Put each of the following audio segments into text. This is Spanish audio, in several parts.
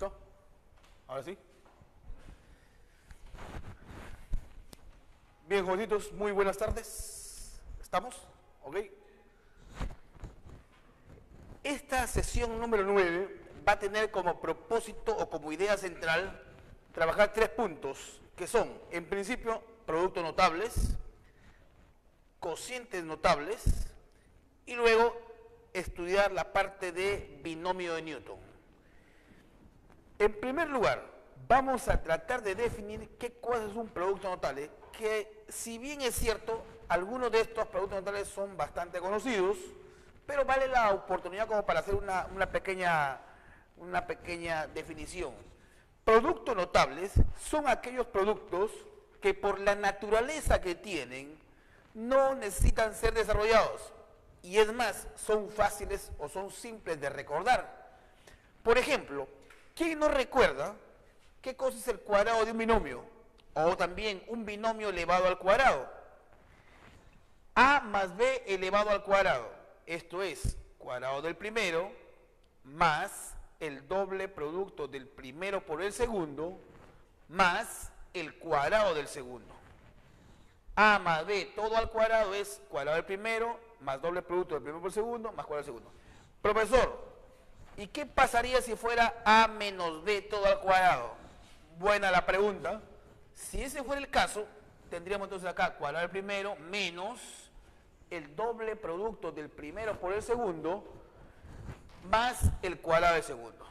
¿Listo? Ahora sí. Bien, jovencitos, muy buenas tardes. ¿Estamos? ¿Ok? Esta sesión número 9 va a tener como propósito o como idea central trabajar 3 puntos, que son, en principio, productos notables, cocientes notables, y luego estudiar la parte de binomio de Newton. En primer lugar, vamos a tratar de definir qué cosa es un producto notable, que si bien es cierto, algunos de estos productos notables son bastante conocidos, pero vale la oportunidad como para hacer una pequeña definición. Productos notables son aquellos productos que por la naturaleza que tienen no necesitan ser desarrollados, y es más, son fáciles o son simples de recordar. Por ejemplo, ¿quién no recuerda qué cosa es el cuadrado de un binomio? O también un binomio elevado al cuadrado. A más B elevado al cuadrado. Esto es cuadrado del primero más el doble producto del primero por el segundo más el cuadrado del segundo. A más B todo al cuadrado es cuadrado del primero más doble producto del primero por el segundo más cuadrado del segundo. Profesor, ¿y qué pasaría si fuera A menos B todo al cuadrado? Buena la pregunta. Si ese fuera el caso, tendríamos entonces acá cuadrado del primero menos el doble producto del primero por el segundo más el cuadrado del segundo.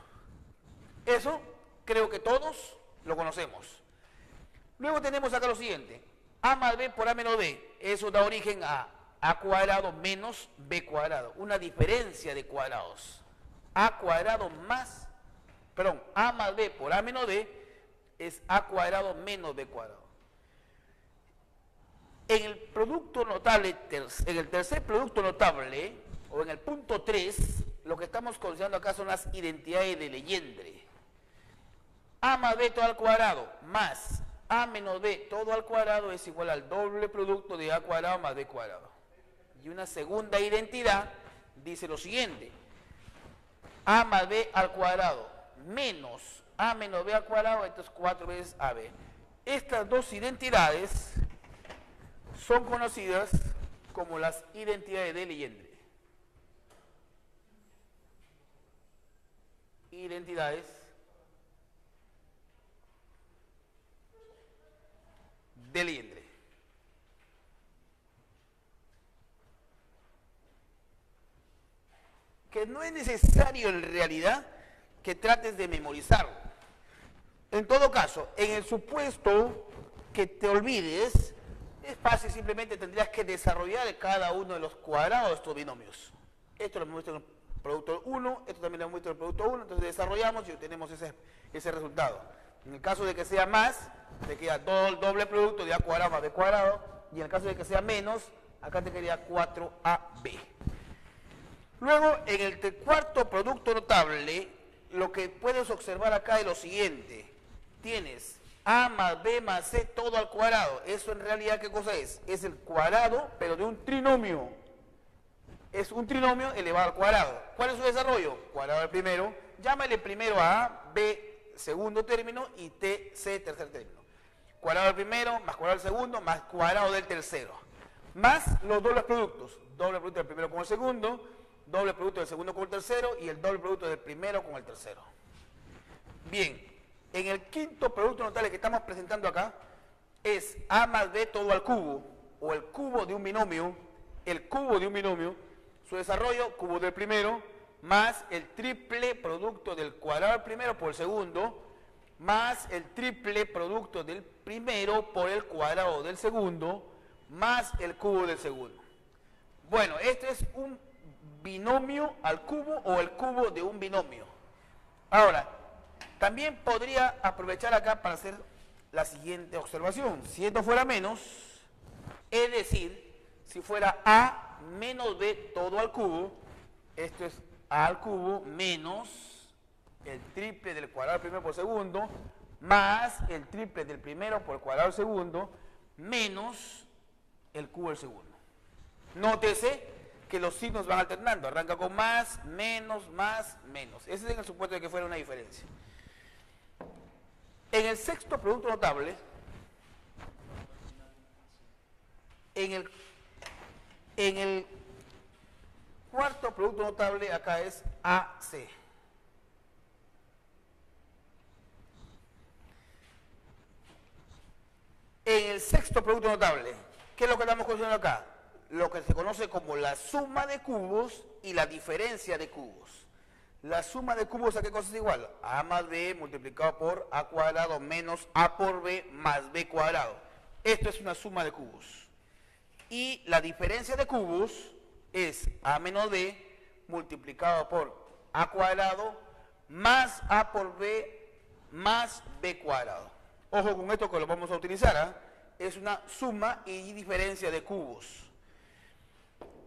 Eso creo que todos lo conocemos. Luego tenemos acá lo siguiente. A más B por A menos B. Eso da origen a A cuadrado menos B cuadrado. Una diferencia de cuadrados. A cuadrado más, perdón, A más B por A menos B es A cuadrado menos B cuadrado. En el producto notable, en el tercer producto notable, o en el punto 3, lo que estamos considerando acá son las identidades de Legendre. A más B todo al cuadrado más A menos B todo al cuadrado es igual al doble producto de A cuadrado más B cuadrado. Y una segunda identidad dice lo siguiente. A más B al cuadrado menos A menos B al cuadrado, esto es 4 veces AB. Estas dos identidades son conocidas como las identidades de Legendre. Identidades de Legendre. Que no es necesario en realidad que trates de memorizarlo. En todo caso, en el supuesto que te olvides, es fácil, simplemente tendrías que desarrollar cada uno de los cuadrados de estos binomios. Esto lo muestra en el producto 1, esto también lo muestra en el producto 1, entonces desarrollamos y obtenemos ese resultado. En el caso de que sea más, te queda doble producto de A cuadrado más B cuadrado, y en el caso de que sea menos, acá te quedaría 4AB. Luego, en el cuarto producto notable, lo que puedes observar acá es lo siguiente. Tienes A más B más C todo al cuadrado. Eso en realidad, ¿qué cosa es? Es el cuadrado, pero de un trinomio. Es un trinomio elevado al cuadrado. ¿Cuál es su desarrollo? Cuadrado del primero. Llámale primero a A, B segundo término y T, C tercer término. Cuadrado del primero más cuadrado del segundo más cuadrado del tercero. Más los dobles productos. Doble producto del primero con el segundo, doble producto del segundo con el tercero y el doble producto del primero con el tercero. Bien, en el quinto producto notable que estamos presentando acá es A más B todo al cubo, o el cubo de un binomio. El cubo de un binomio, su desarrollo, cubo del primero, más el triple producto del cuadrado del primero por el segundo, más el triple producto del primero por el cuadrado del segundo, más el cubo del segundo. Bueno, este es un binomio al cubo o el cubo de un binomio. Ahora, también podría aprovechar acá para hacer la siguiente observación. Si esto fuera menos, es decir, si fuera A menos B todo al cubo, esto es A al cubo menos el triple del cuadrado del primero por segundo, más el triple del primero por el cuadrado del segundo, menos el cubo del segundo. Nótese que los signos van alternando, arranca con más, menos, menos. Ese es en el supuesto de que fuera una diferencia. En el sexto producto notable, en el cuarto producto notable, acá es AC. En el sexto producto notable, ¿qué es lo que estamos considerando acá? Lo que se conoce como la suma de cubos y la diferencia de cubos. La suma de cubos, ¿a qué cosa es igual? A más b multiplicado por a cuadrado menos a por b más b cuadrado. Esto es una suma de cubos. Y la diferencia de cubos es a menos b multiplicado por a cuadrado más a por b más b cuadrado. Ojo con esto que lo vamos a utilizar, ¿eh? Es una suma y diferencia de cubos.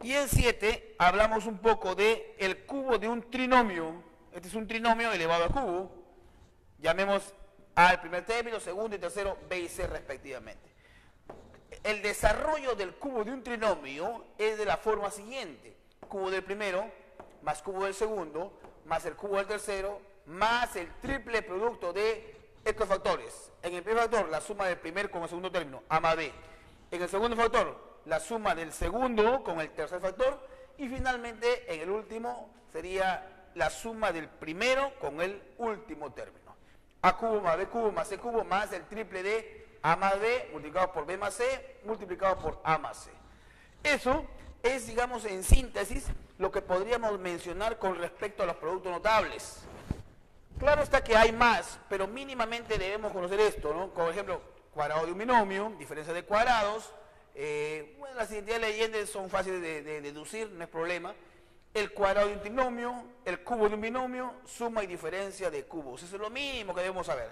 Y en 7 hablamos un poco de el cubo de un trinomio. Este es un trinomio elevado al cubo. Llamemos al primer término, segundo y tercero, b y c respectivamente. El desarrollo del cubo de un trinomio es de la forma siguiente. Cubo del primero más cubo del segundo más el cubo del tercero más el triple producto de estos factores. En el primer factor, la suma del primer con el segundo término, a más b. En el segundo factor, la suma del segundo con el tercer factor. Y finalmente, en el último, sería la suma del primero con el último término. A cubo más c cubo más el triple de a más b multiplicado por b más c multiplicado por a más c. Eso es, digamos, en síntesis, lo que podríamos mencionar con respecto a los productos notables. Claro está que hay más, pero mínimamente debemos conocer esto, ¿no? Por ejemplo, cuadrado de un binomio, diferencia de cuadrados. Bueno, las identidades leyentes son fáciles de deducir, no es problema. El cuadrado de un trinomio, el cubo de un binomio, suma y diferencia de cubos. Eso es lo mínimo que debemos saber.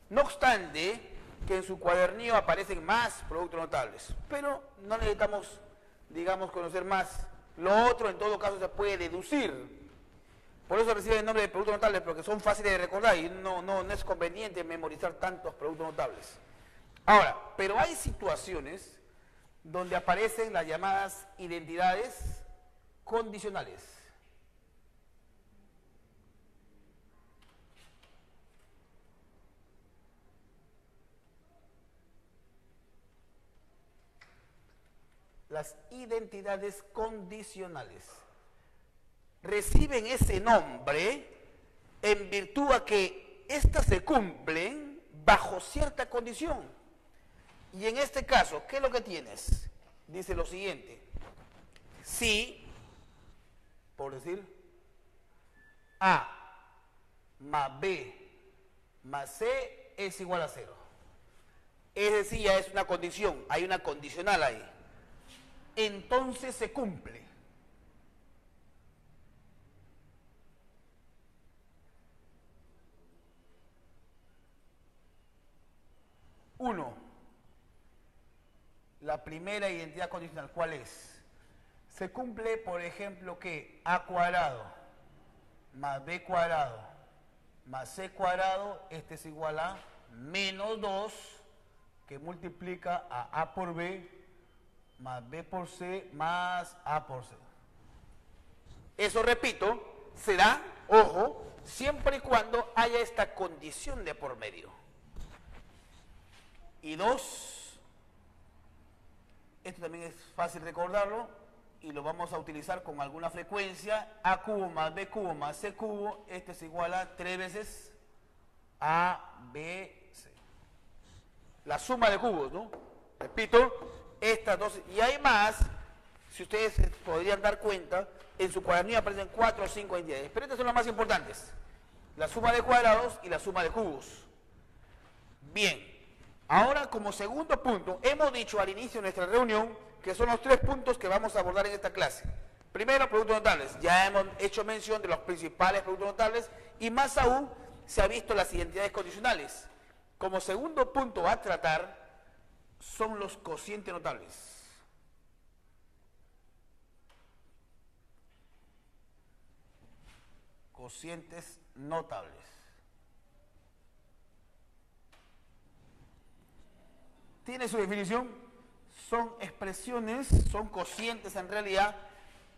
No obstante, que en su cuadernillo aparecen más productos notables, pero no necesitamos, digamos, conocer más. Lo otro, en todo caso, se puede deducir. Por eso reciben el nombre de productos notables, porque son fáciles de recordar y no es conveniente memorizar tantos productos notables. Ahora, pero hay situaciones donde aparecen las llamadas identidades condicionales. Las identidades condicionales reciben ese nombre en virtud a que éstas se cumplen bajo cierta condición. Y en este caso, ¿qué es lo que tienes? Dice lo siguiente: si, por decir, A más B más C es igual a 0. Es decir, ya es una condición, hay una condicional ahí. Entonces se cumple. Uno, la primera identidad condicional, ¿cuál es? Se cumple, por ejemplo, que a cuadrado más b cuadrado más c cuadrado, este es igual a menos 2, que multiplica a por b más b por c más a por c. Eso, repito, se da, ojo, siempre y cuando haya esta condición de por medio. Y 2, esto también es fácil recordarlo y lo vamos a utilizar con alguna frecuencia: a cubo más b cubo más c cubo, este es igual a 3 veces a b c. La suma de cubos, ¿no? Repito, estas dos, y hay más, si ustedes se podrían dar cuenta, en su cuadernillo aparecen 4 o 5 entidades, pero estas son las más importantes: la suma de cuadrados y la suma de cubos. Bien. Ahora, como segundo punto, hemos dicho al inicio de nuestra reunión que son los 3 puntos que vamos a abordar en esta clase. Primero, productos notables. Ya hemos hecho mención de los principales productos notables y más aún se ha visto las identidades condicionales. Como segundo punto a tratar son los cocientes notables. Cocientes notables. Tiene su definición, son expresiones, son cocientes en realidad,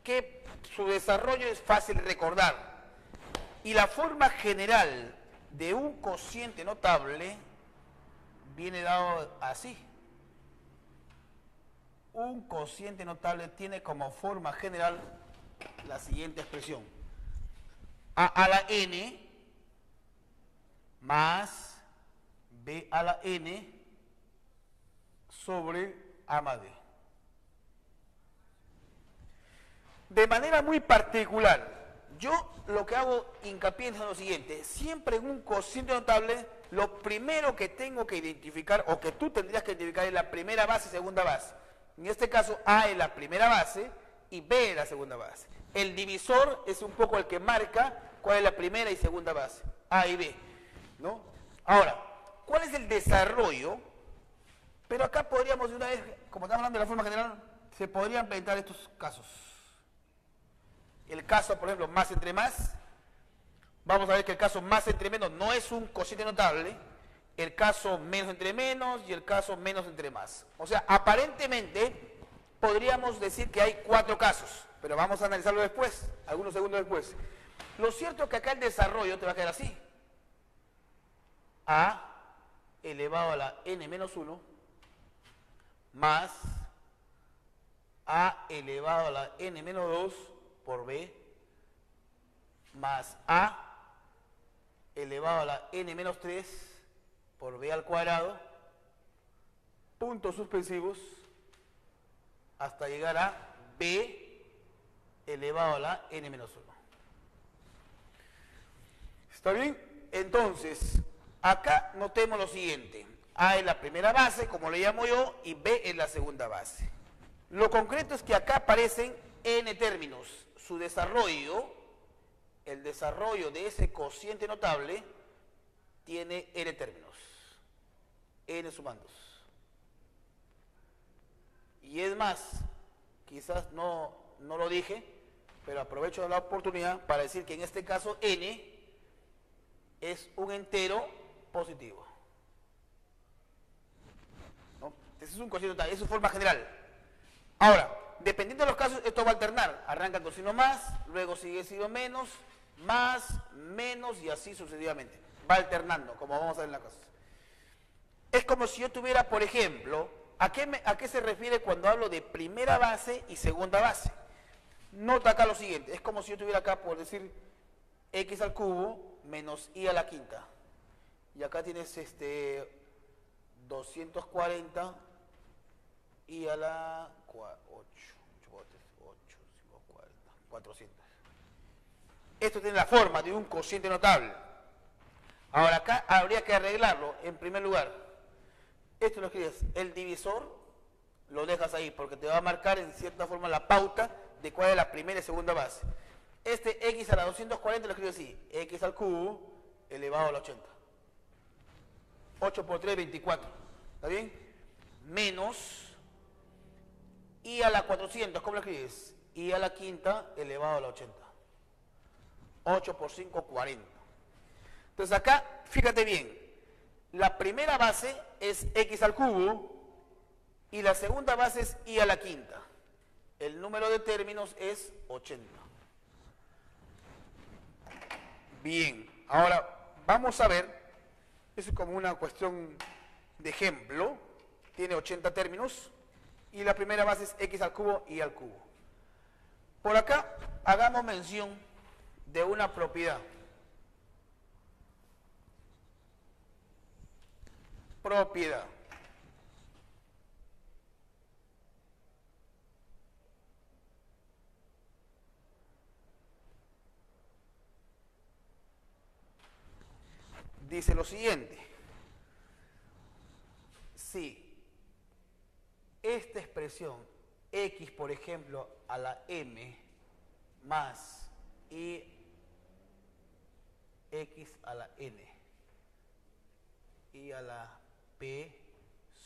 que su desarrollo es fácil de recordar. Y la forma general de un cociente notable viene dado así. Un cociente notable tiene como forma general la siguiente expresión. A a la n más b a la n sobre a más b. De manera muy particular, yo lo que hago hincapié es lo siguiente. Siempre en un cociente notable, lo primero que tengo que identificar, o que tú tendrías que identificar, es la primera base y segunda base. En este caso, A es la primera base y B es la segunda base. El divisor es un poco el que marca cuál es la primera y segunda base, A y B, ¿no? Ahora, ¿cuál es el desarrollo? Pero acá podríamos de una vez, como estamos hablando de la forma general, se podrían plantear estos casos. El caso, por ejemplo, más entre más. Vamos a ver que el caso más entre menos no es un cociente notable. El caso menos entre menos y el caso menos entre más. O sea, aparentemente podríamos decir que hay 4 casos, pero vamos a analizarlo después, algunos segundos después. Lo cierto es que acá el desarrollo te va a quedar así. A elevado a la n menos 1 más A elevado a la n menos 2 por B más A elevado a la n menos 3 por b al cuadrado, puntos suspensivos, hasta llegar a b elevado a la n menos 1. ¿Está bien? Entonces, acá notemos lo siguiente. A es la primera base, como le llamo yo, y B es la segunda base. Lo concreto es que acá aparecen n términos. Su desarrollo, el desarrollo de ese cociente notable, tiene n términos. N sumandos. Y es más, quizás no lo dije, pero aprovecho la oportunidad para decir que en este caso n es un entero positivo. ¿No? Ese es un cociente notable, es su forma general. Ahora, dependiendo de los casos, esto va a alternar. Arranca con signo más, luego sigue signo menos, más, menos y así sucesivamente. Va alternando, como vamos a ver en la clase. Es como si yo tuviera, por ejemplo, ¿a qué se refiere cuando hablo de primera base y segunda base? Nota acá lo siguiente, es como si yo tuviera acá, por decir, x al cubo menos y a la quinta. Y acá tienes 240 y a la 400. Esto tiene la forma de un cociente notable. Ahora acá habría que arreglarlo. En primer lugar, esto lo escribes, el divisor lo dejas ahí porque te va a marcar en cierta forma la pauta de cuál es la primera y segunda base. Este x a la 240 lo escribes así, x al cubo elevado a la 80. 8 por 3, 24. ¿Está bien? Menos y a la 400, ¿cómo lo escribes? Y a la quinta elevado a la 80. 8 por 5, 40. Entonces acá, fíjate bien, la primera base es x al cubo y la segunda base es y a la quinta. El número de términos es 80. Bien, ahora vamos a ver, eso es como una cuestión de ejemplo, tiene 80 términos y la primera base es x al cubo y al cubo. Por acá hagamos mención de una propiedad. Propiedad. Dice lo siguiente. Si esta expresión x, por ejemplo, a la m más y x a la n y a la p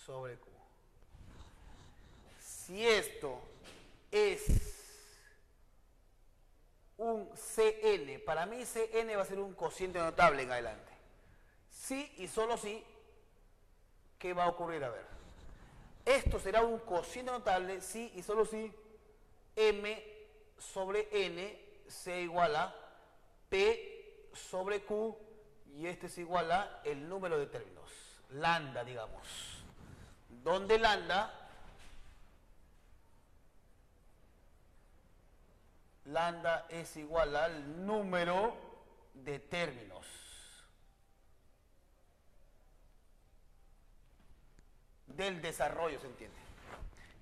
sobre q. Si esto es un Cn, para mí Cn va a ser un cociente notable en adelante. Si y solo si, ¿qué va a ocurrir? A ver. Esto será un cociente notable si y solo si m sobre n sea igual a p sobre q y este es igual a el número de términos. lambda, digamos, donde lambda es igual al número de términos. Del desarrollo, ¿se entiende?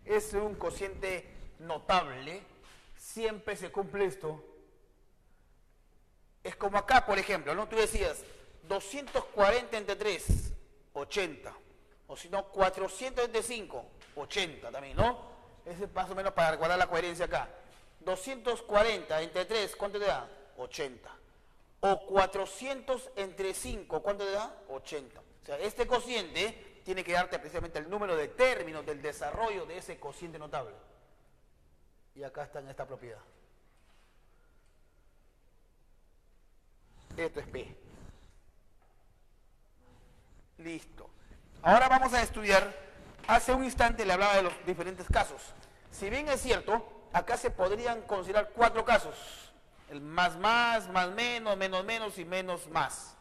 Es un cociente notable, siempre se cumple esto. Es como acá, por ejemplo, ¿no? Tú decías 240 entre 3, 80. O si no, 400 entre 5, 80 también, ¿no? Ese es más o menos para guardar la coherencia acá. 240 entre 3, ¿cuánto te da? 80. O 400 entre 5, ¿cuánto te da? 80. O sea, este cociente tiene que darte precisamente el número de términos del desarrollo de ese cociente notable. Y acá está en esta propiedad. Esto es P. Listo. Ahora vamos a estudiar, hace un instante le hablaba de los diferentes casos. Si bien es cierto, acá se podrían considerar 4 casos. El más, menos, menos y menos más.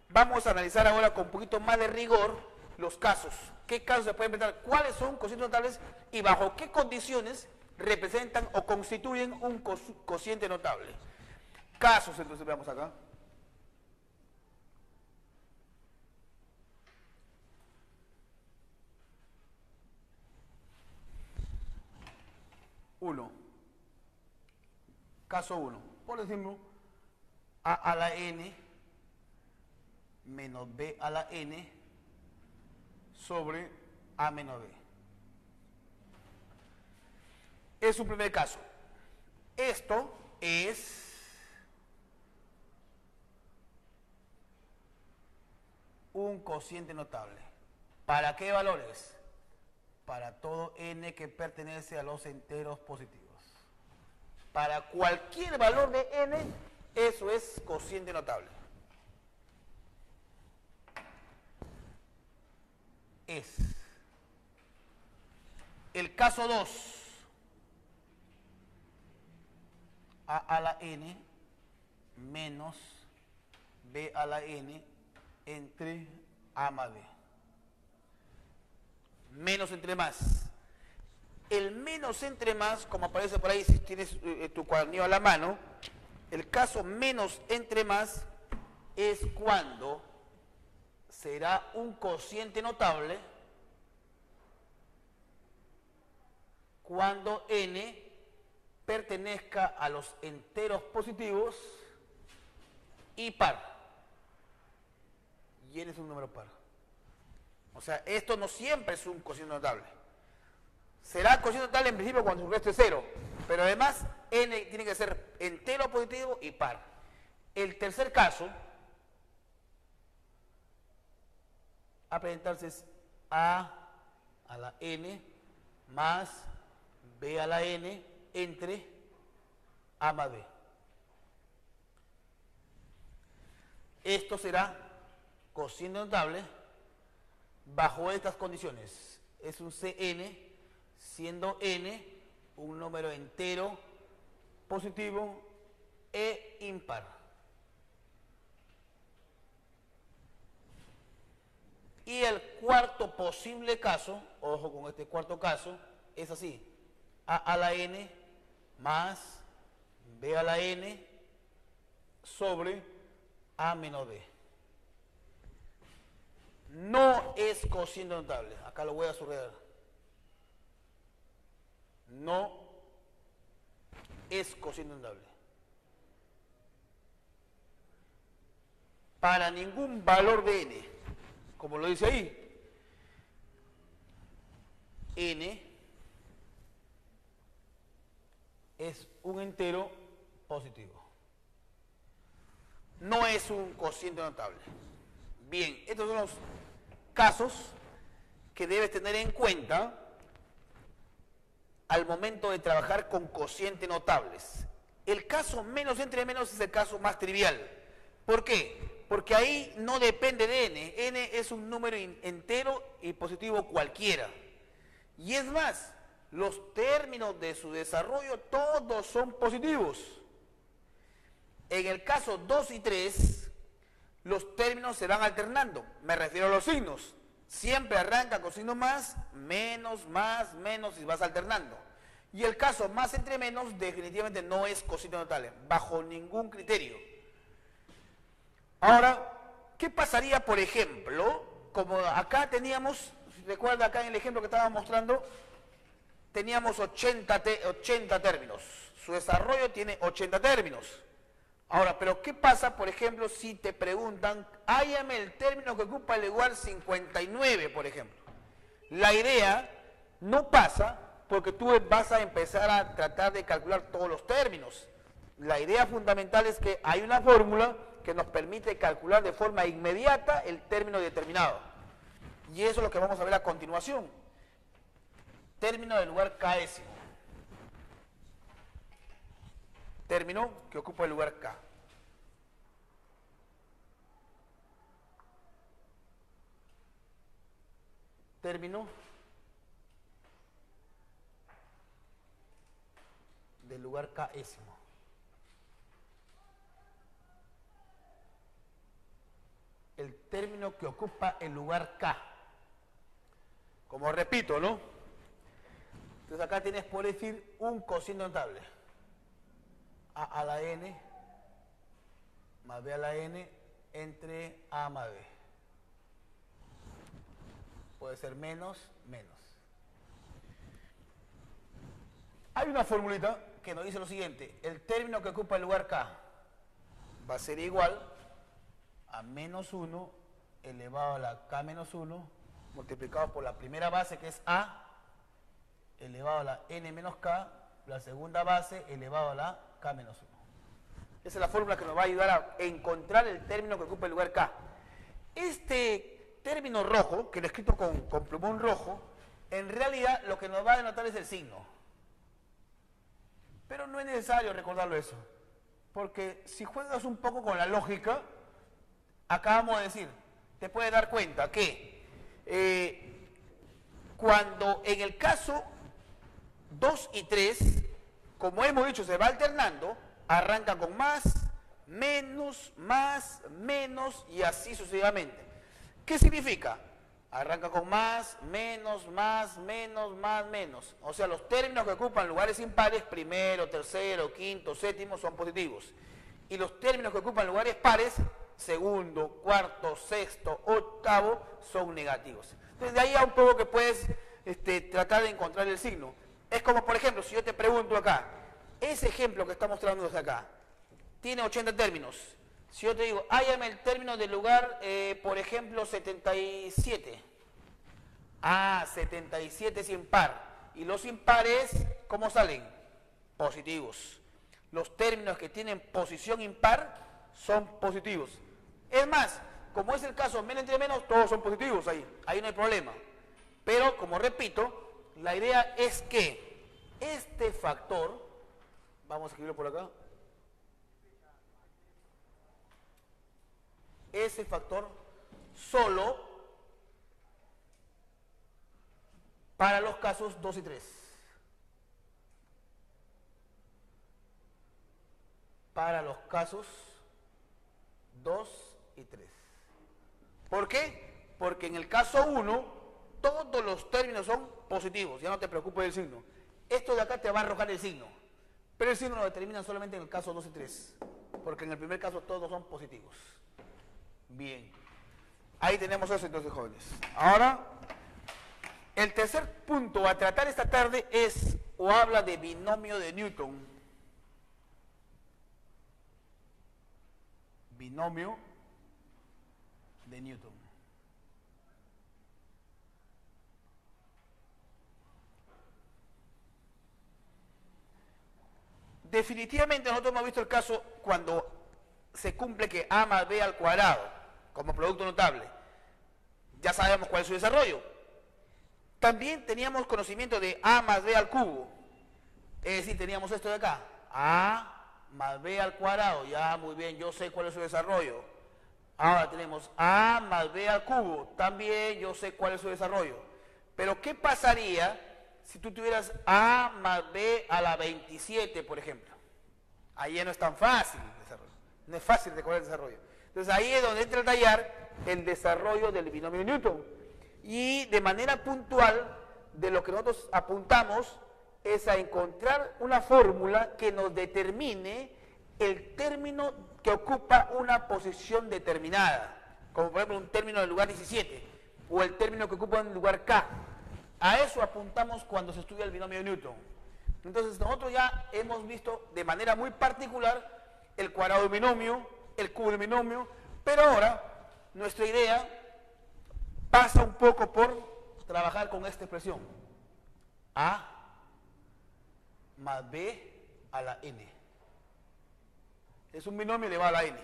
Vamos a analizar ahora con un poquito más de rigor los casos. ¿Qué casos se pueden presentar? ¿Cuáles son cocientes notables? Y bajo qué condiciones representan o constituyen un cociente notable. Casos, entonces veamos acá. Caso 1. Por ejemplo, a a la n menos b a la n sobre a menos b. Es un primer caso. Esto es un cociente notable. ¿Para qué valores? Para todo n que pertenece a los enteros positivos. Para cualquier valor de n, eso es cociente notable. Es. El caso 2. A a la n menos b a la n entre a más b. Menos entre más. El menos entre más, como aparece por ahí, si tienes tu cuadernillo a la mano, el caso menos entre más es cuando será un cociente notable cuando n pertenezca a los enteros positivos y par. Y n es un número par. O sea, esto no siempre es un cociente notable. Será cociente notable en principio cuando su resto es 0, pero además n tiene que ser entero positivo y par. El tercer caso a presentarse es a la n más b a la n entre a más b. Esto será cociente notable bajo estas condiciones. Es un Cn, siendo n un número entero positivo e impar. Y el cuarto posible caso, ojo con este cuarto caso, es así: a la n más b a la n sobre a menos b. No es cociente notable. Acá lo voy a subrayar. No es cociente notable. Para ningún valor de n, como lo dice ahí, n es un entero positivo. No es un cociente notable. Bien, estos son los casos que debes tener en cuenta al momento de trabajar con cocientes notables. El caso menos entre menos es el caso más trivial. ¿Por qué? Porque ahí no depende de n. n es un número entero y positivo cualquiera. Y es más, los términos de su desarrollo todos son positivos. En el caso 2 y 3, los términos se van alternando. Me refiero a los signos. Siempre arranca con signo más, menos, y vas alternando. Y el caso más entre menos definitivamente no es cociente notable, bajo ningún criterio. Ahora, ¿qué pasaría, por ejemplo, como acá teníamos, recuerda acá en el ejemplo que estaba mostrando, teníamos 80 términos. Su desarrollo tiene 80 términos. Ahora, pero ¿qué pasa, por ejemplo, si te preguntan, hállame el término que ocupa el lugar 59, por ejemplo? La idea no pasa porque tú vas a empezar a tratar de calcular todos los términos. La idea fundamental es que hay una fórmula que nos permite calcular de forma inmediata el término determinado. Y eso es lo que vamos a ver a continuación. Término del lugar késimo. Término que ocupa el lugar K. Término del lugar késimo. El término que ocupa el lugar K. Como repito, ¿no? Entonces acá tienes por decir un cociente notable. A la n más b a la n entre a más b. Puede ser menos. Hay una formulita que nos dice lo siguiente. El término que ocupa el lugar K va a ser igual a menos 1 elevado a la K menos 1 multiplicado por la primera base que es A elevado a la n menos K, la segunda base elevado a la K menos 1. Esa es la fórmula que nos va a ayudar a encontrar el término que ocupa el lugar K. Este término rojo, que lo he escrito con plumón rojo, en realidad lo que nos va a denotar es el signo. Pero no es necesario recordarlo eso, porque si juegas un poco con la lógica, acabamos de decir, te puedes dar cuenta que cuando en el caso 2 y 3, como hemos dicho, se va alternando, arranca con más, menos y así sucesivamente. ¿Qué significa? Arranca con más, menos. O sea, los términos que ocupan lugares impares, primero, tercero, quinto, séptimo, son positivos. Y los términos que ocupan lugares pares, segundo, cuarto, sexto, octavo, son negativos. Entonces, de ahí a un poco que puedes tratar de encontrar el signo. Es como, por ejemplo, si yo te pregunto acá, ese ejemplo que está mostrando desde acá, tiene 80 términos. Si yo te digo, hállame el término del lugar, por ejemplo, 77. 77 es impar. Y los impares, ¿cómo salen? Positivos. Los términos que tienen posición impar son positivos. Es más, como es el caso menos entre menos, todos son positivos ahí. Ahí no hay problema. Pero, como repito, la idea es que este factor, vamos a escribirlo por acá, ese factor solo para los casos 2 y 3. Para los casos 2 y 3. ¿Por qué? Porque en el caso 1, todos los términos son positivos, ya no te preocupes del signo. Esto de acá te va a arrojar el signo, pero el signo lo determinan solamente en el caso 2 y 3, porque en el primer caso todos son positivos. Bien, ahí tenemos eso entonces, jóvenes. Ahora, el tercer punto a tratar esta tarde es, o habla de binomio de Newton. Binomio de Newton. Definitivamente nosotros hemos visto el caso cuando se cumple que a más b al cuadrado como producto notable. Ya sabemos cuál es su desarrollo. También teníamos conocimiento de a más b al cubo. Es decir, teníamos esto de acá. A más b al cuadrado. Ya, muy bien, yo sé cuál es su desarrollo. Ahora tenemos a más b al cubo. También yo sé cuál es su desarrollo. Pero, ¿qué pasaría si tú tuvieras a más b a la 27, por ejemplo? Ahí ya no es tan fácil el desarrollo. No es fácil recordar el desarrollo. Entonces ahí es donde entra a tallar el desarrollo del binomio de Newton. Y de manera puntual, de lo que nosotros apuntamos es a encontrar una fórmula que nos determine el término que ocupa una posición determinada, como por ejemplo un término del lugar 17, o el término que ocupa un lugar K. A eso apuntamos cuando se estudia el binomio de Newton. Entonces nosotros ya hemos visto de manera muy particular el cuadrado de un binomio, el cubo de un binomio, pero ahora nuestra idea pasa un poco por trabajar con esta expresión. A más B a la N. Es un binomio elevado a la N.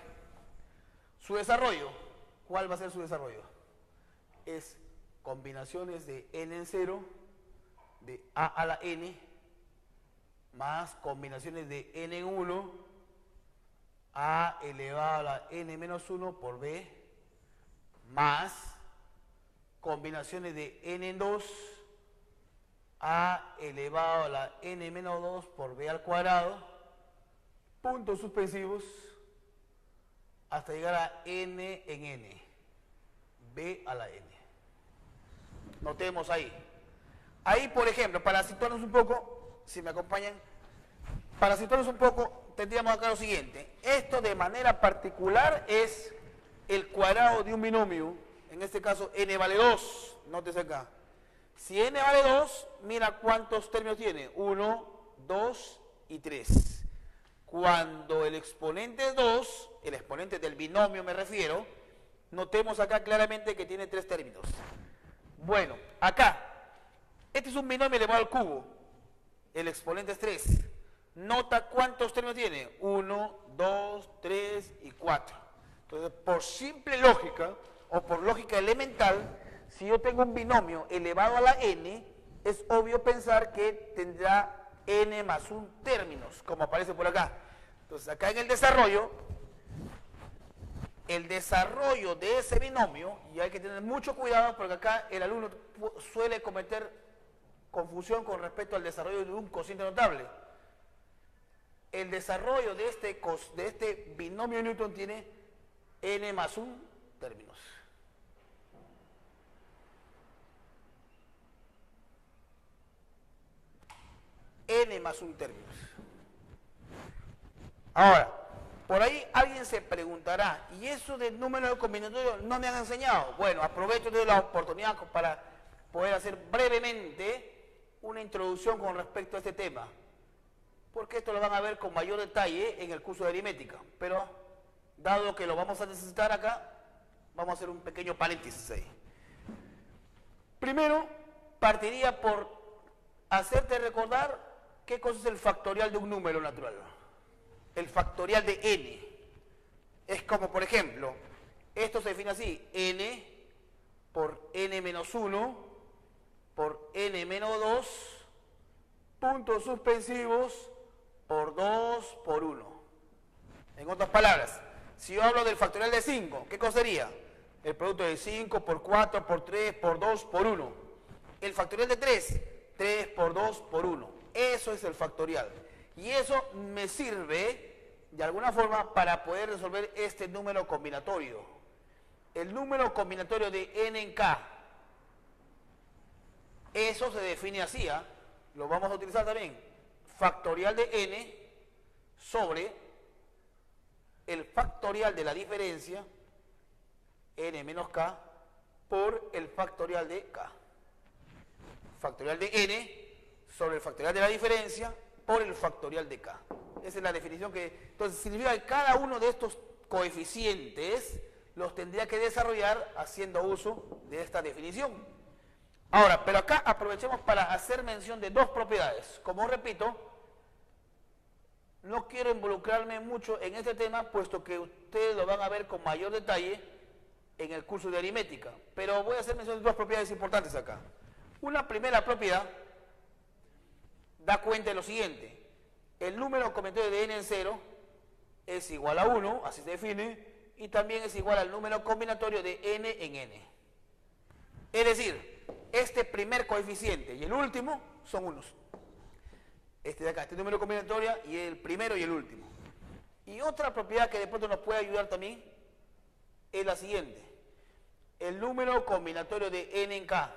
Su desarrollo, ¿cuál va a ser su desarrollo? Es combinaciones de N en 0, de A a la N, más combinaciones de N en 1, A elevado a la N menos 1 por B, más combinaciones de N en 2, A elevado a la N menos 2 por B al cuadrado, puntos suspensivos, hasta llegar a N en N, B a la N. Notemos ahí. Ahí, por ejemplo, para situarnos un poco, si me acompañan, para situarnos un poco, tendríamos acá lo siguiente. Esto de manera particular es el cuadrado de un binomio, en este caso n vale 2, nótese acá. Si n vale 2, mira cuántos términos tiene, 1, 2 y 3. Cuando el exponente es 2, el exponente del binomio me refiero, notemos acá claramente que tiene 3 términos. Bueno, acá, este es un binomio elevado al cubo, el exponente es 3. Nota cuántos términos tiene, 1, 2, 3 y 4. Entonces, por simple lógica, o por lógica elemental, si yo tengo un binomio elevado a la n, es obvio pensar que tendrá n más 1 términos, como aparece por acá. Entonces, acá en el desarrollo de ese binomio, y hay que tener mucho cuidado porque acá el alumno suele cometer confusión con respecto al desarrollo de un cociente notable. El desarrollo de este binomio de Newton tiene n más 1 términos. N más 1 términos. Ahora, por ahí alguien se preguntará, ¿y eso del número combinatorio no me han enseñado? Bueno, aprovecho de la oportunidad para poder hacer brevemente una introducción con respecto a este tema, porque esto lo van a ver con mayor detalle en el curso de aritmética, pero dado que lo vamos a necesitar acá, vamos a hacer un pequeño paréntesis ahí. Primero, partiría por hacerte recordar qué cosa es el factorial de un número natural. El factorial de n. Es como, por ejemplo, esto se define así, n por n menos 1 por n menos 2, puntos suspensivos por 2 por 1. En otras palabras, si yo hablo del factorial de 5, ¿qué cosa sería? El producto de 5 por 4 por 3 por 2 por 1. El factorial de 3, 3 por 2 por 1. Eso es el factorial. Y eso me sirve, de alguna forma, para poder resolver este número combinatorio. El número combinatorio de n en k. Eso se define así, ¿eh? Lo vamos a utilizar también. Factorial de n sobre el factorial de la diferencia, n menos k, por el factorial de k. Factorial de n sobre el factorial de la diferencia por el factorial de k. Esa es la definición que... Entonces, significa que cada uno de estos coeficientes los tendría que desarrollar haciendo uso de esta definición. Ahora, pero acá aprovechemos para hacer mención de dos propiedades. Como repito, no quiero involucrarme mucho en este tema, puesto que ustedes lo van a ver con mayor detalle en el curso de aritmética. Pero voy a hacer mención de dos propiedades importantes acá. Una primera propiedad da cuenta de lo siguiente. El número combinatorio de n en 0 es igual a 1, así se define, y también es igual al número combinatorio de n en n. Es decir, este primer coeficiente y el último son unos. Este de acá, este número combinatorio y el primero y el último. Y otra propiedad que de pronto nos puede ayudar también es la siguiente. el número combinatorio de n en k.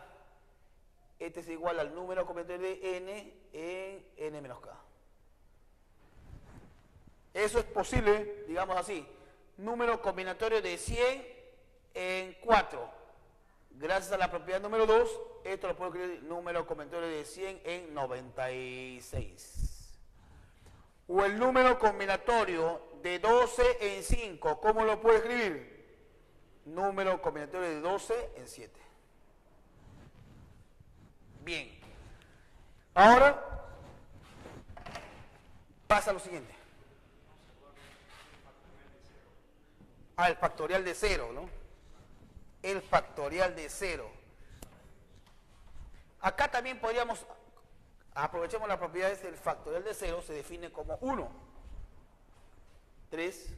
Este es igual al número combinatorio de n en n menos k. Eso es posible, digamos así. Número combinatorio de 100 en 4. Gracias a la propiedad número 2, esto lo puedo escribir número combinatorio de 100 en 96. O el número combinatorio de 12 en 5, ¿cómo lo puedo escribir? Número combinatorio de 12 en 7. Bien. Ahora pasa lo siguiente. El factorial de 0, ¿no? El factorial de 0. Acá también podríamos, aprovechemos las propiedades del factorial de 0, se define como 1. 3.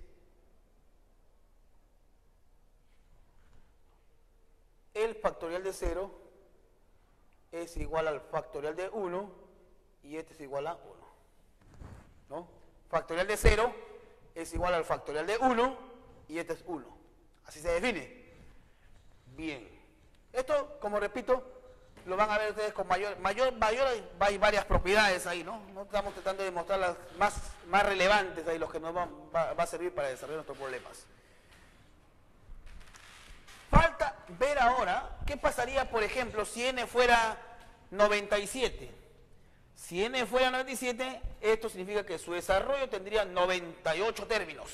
El factorial de 0 es igual al factorial de 1 y este es igual a 1. ¿No? Factorial de 0 es igual al factorial de 1 y este es 1. Así se define. Bien. Esto, como repito, lo van a ver ustedes con mayor hay varias propiedades ahí, ¿no? No estamos tratando de mostrar las más relevantes ahí, los que nos va a servir para desarrollar nuestros problemas. Falta ver ahora qué pasaría, por ejemplo, si n fuera 97. Si n fuera 97, esto significa que su desarrollo tendría 98 términos.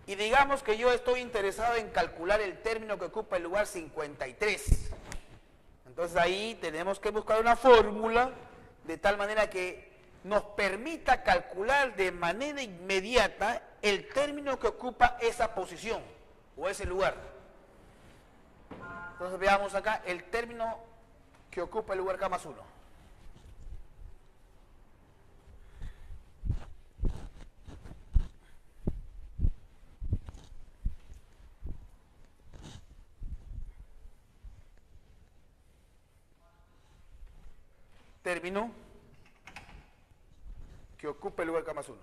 Y digamos que yo estoy interesado en calcular el término que ocupa el lugar 53. Entonces ahí tenemos que buscar una fórmula de tal manera que nos permita calcular de manera inmediata el término que ocupa esa posición o ese lugar. Entonces veamos acá el término que ocupa el lugar k más 1. Término que ocupa el lugar k más 1.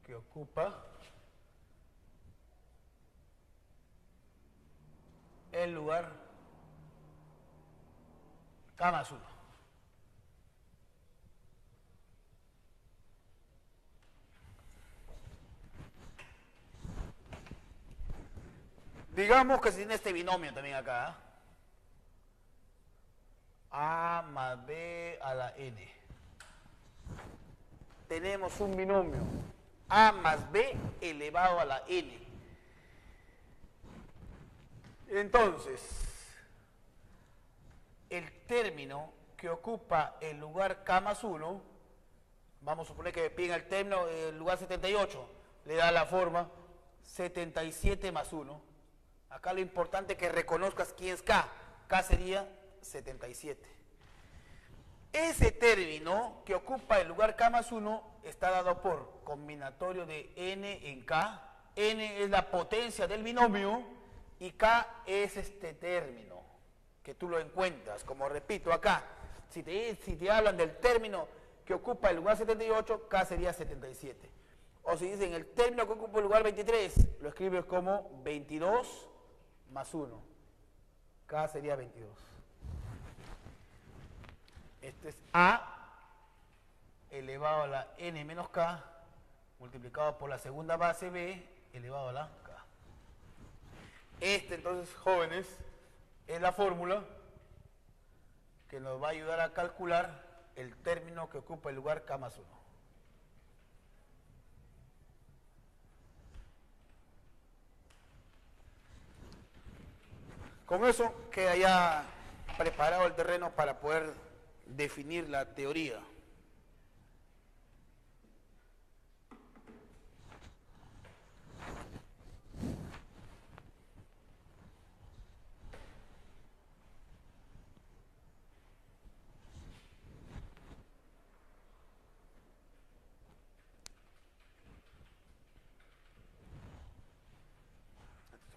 Que ocupa el lugar k más 1. Digamos que se tiene este binomio también acá. A más B a la n. Tenemos un binomio. A más B elevado a la n. Entonces, el término que ocupa el lugar k más 1, vamos a suponer que piden el término, el lugar 78, le da la forma 77 más 1. Acá lo importante es que reconozcas quién es k. K sería 77. Ese término que ocupa el lugar k más 1 está dado por combinatorio de n en k. N es la potencia del binomio y k es este término que tú lo encuentras. Como repito acá, si te hablan del término que ocupa el lugar 78, k sería 77. O si dicen el término que ocupa el lugar 23, lo escribes como 22 más 1. K sería 22. Este es A elevado a la n menos k multiplicado por la segunda base B elevado a la k. Este entonces, jóvenes, es la fórmula que nos va a ayudar a calcular el término que ocupa el lugar k más 1. Con eso queda ya preparado el terreno para poder definir la teoría.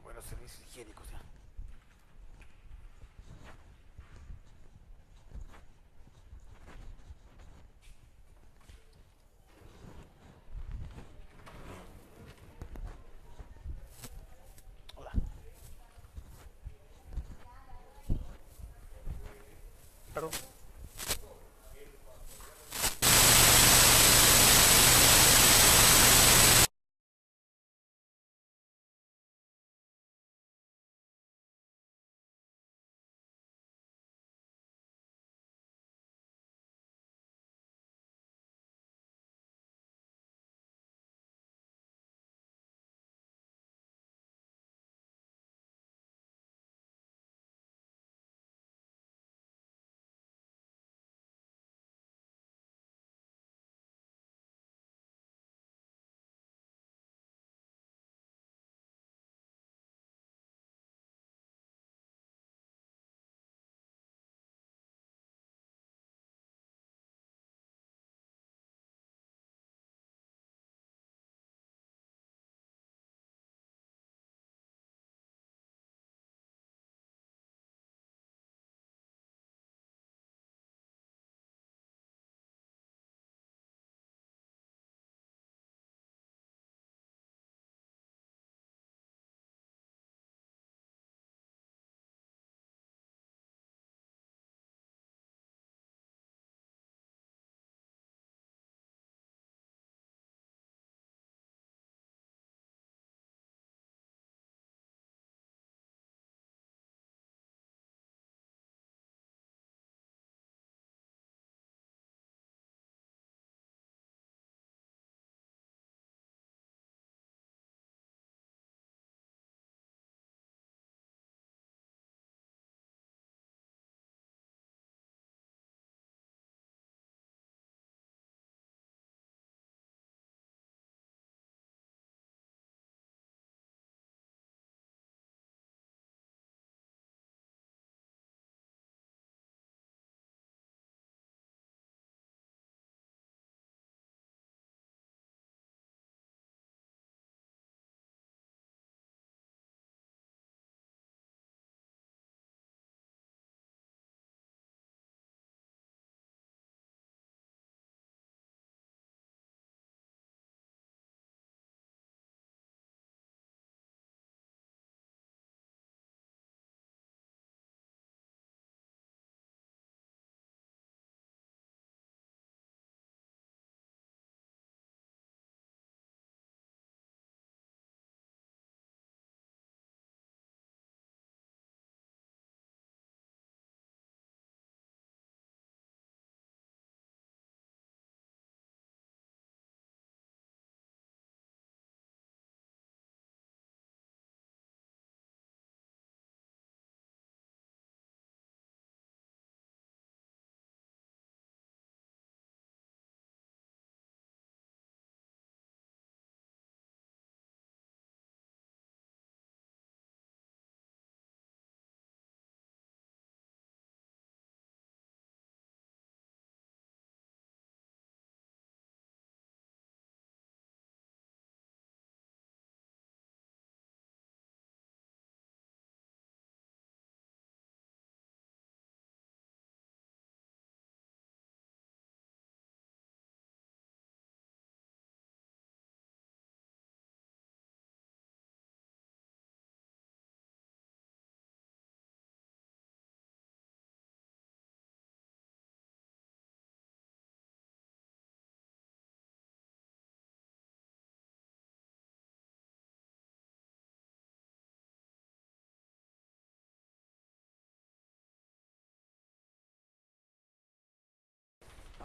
Buenos servicios higiénicos ya.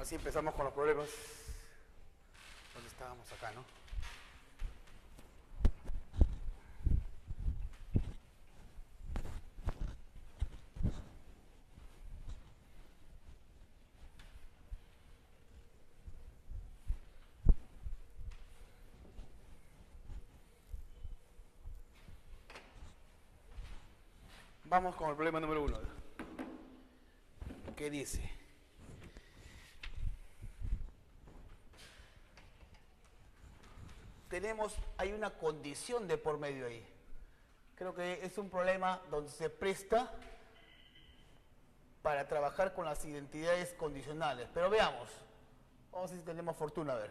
Así empezamos con los problemas. ¿Dónde estábamos acá, no? Vamos con el problema número 1. ¿Qué dice? Hay una condición de por medio ahí. Creo que es un problema donde se presta para trabajar con las identidades condicionales. Pero veamos. Vamos a ver si tenemos fortuna, a ver.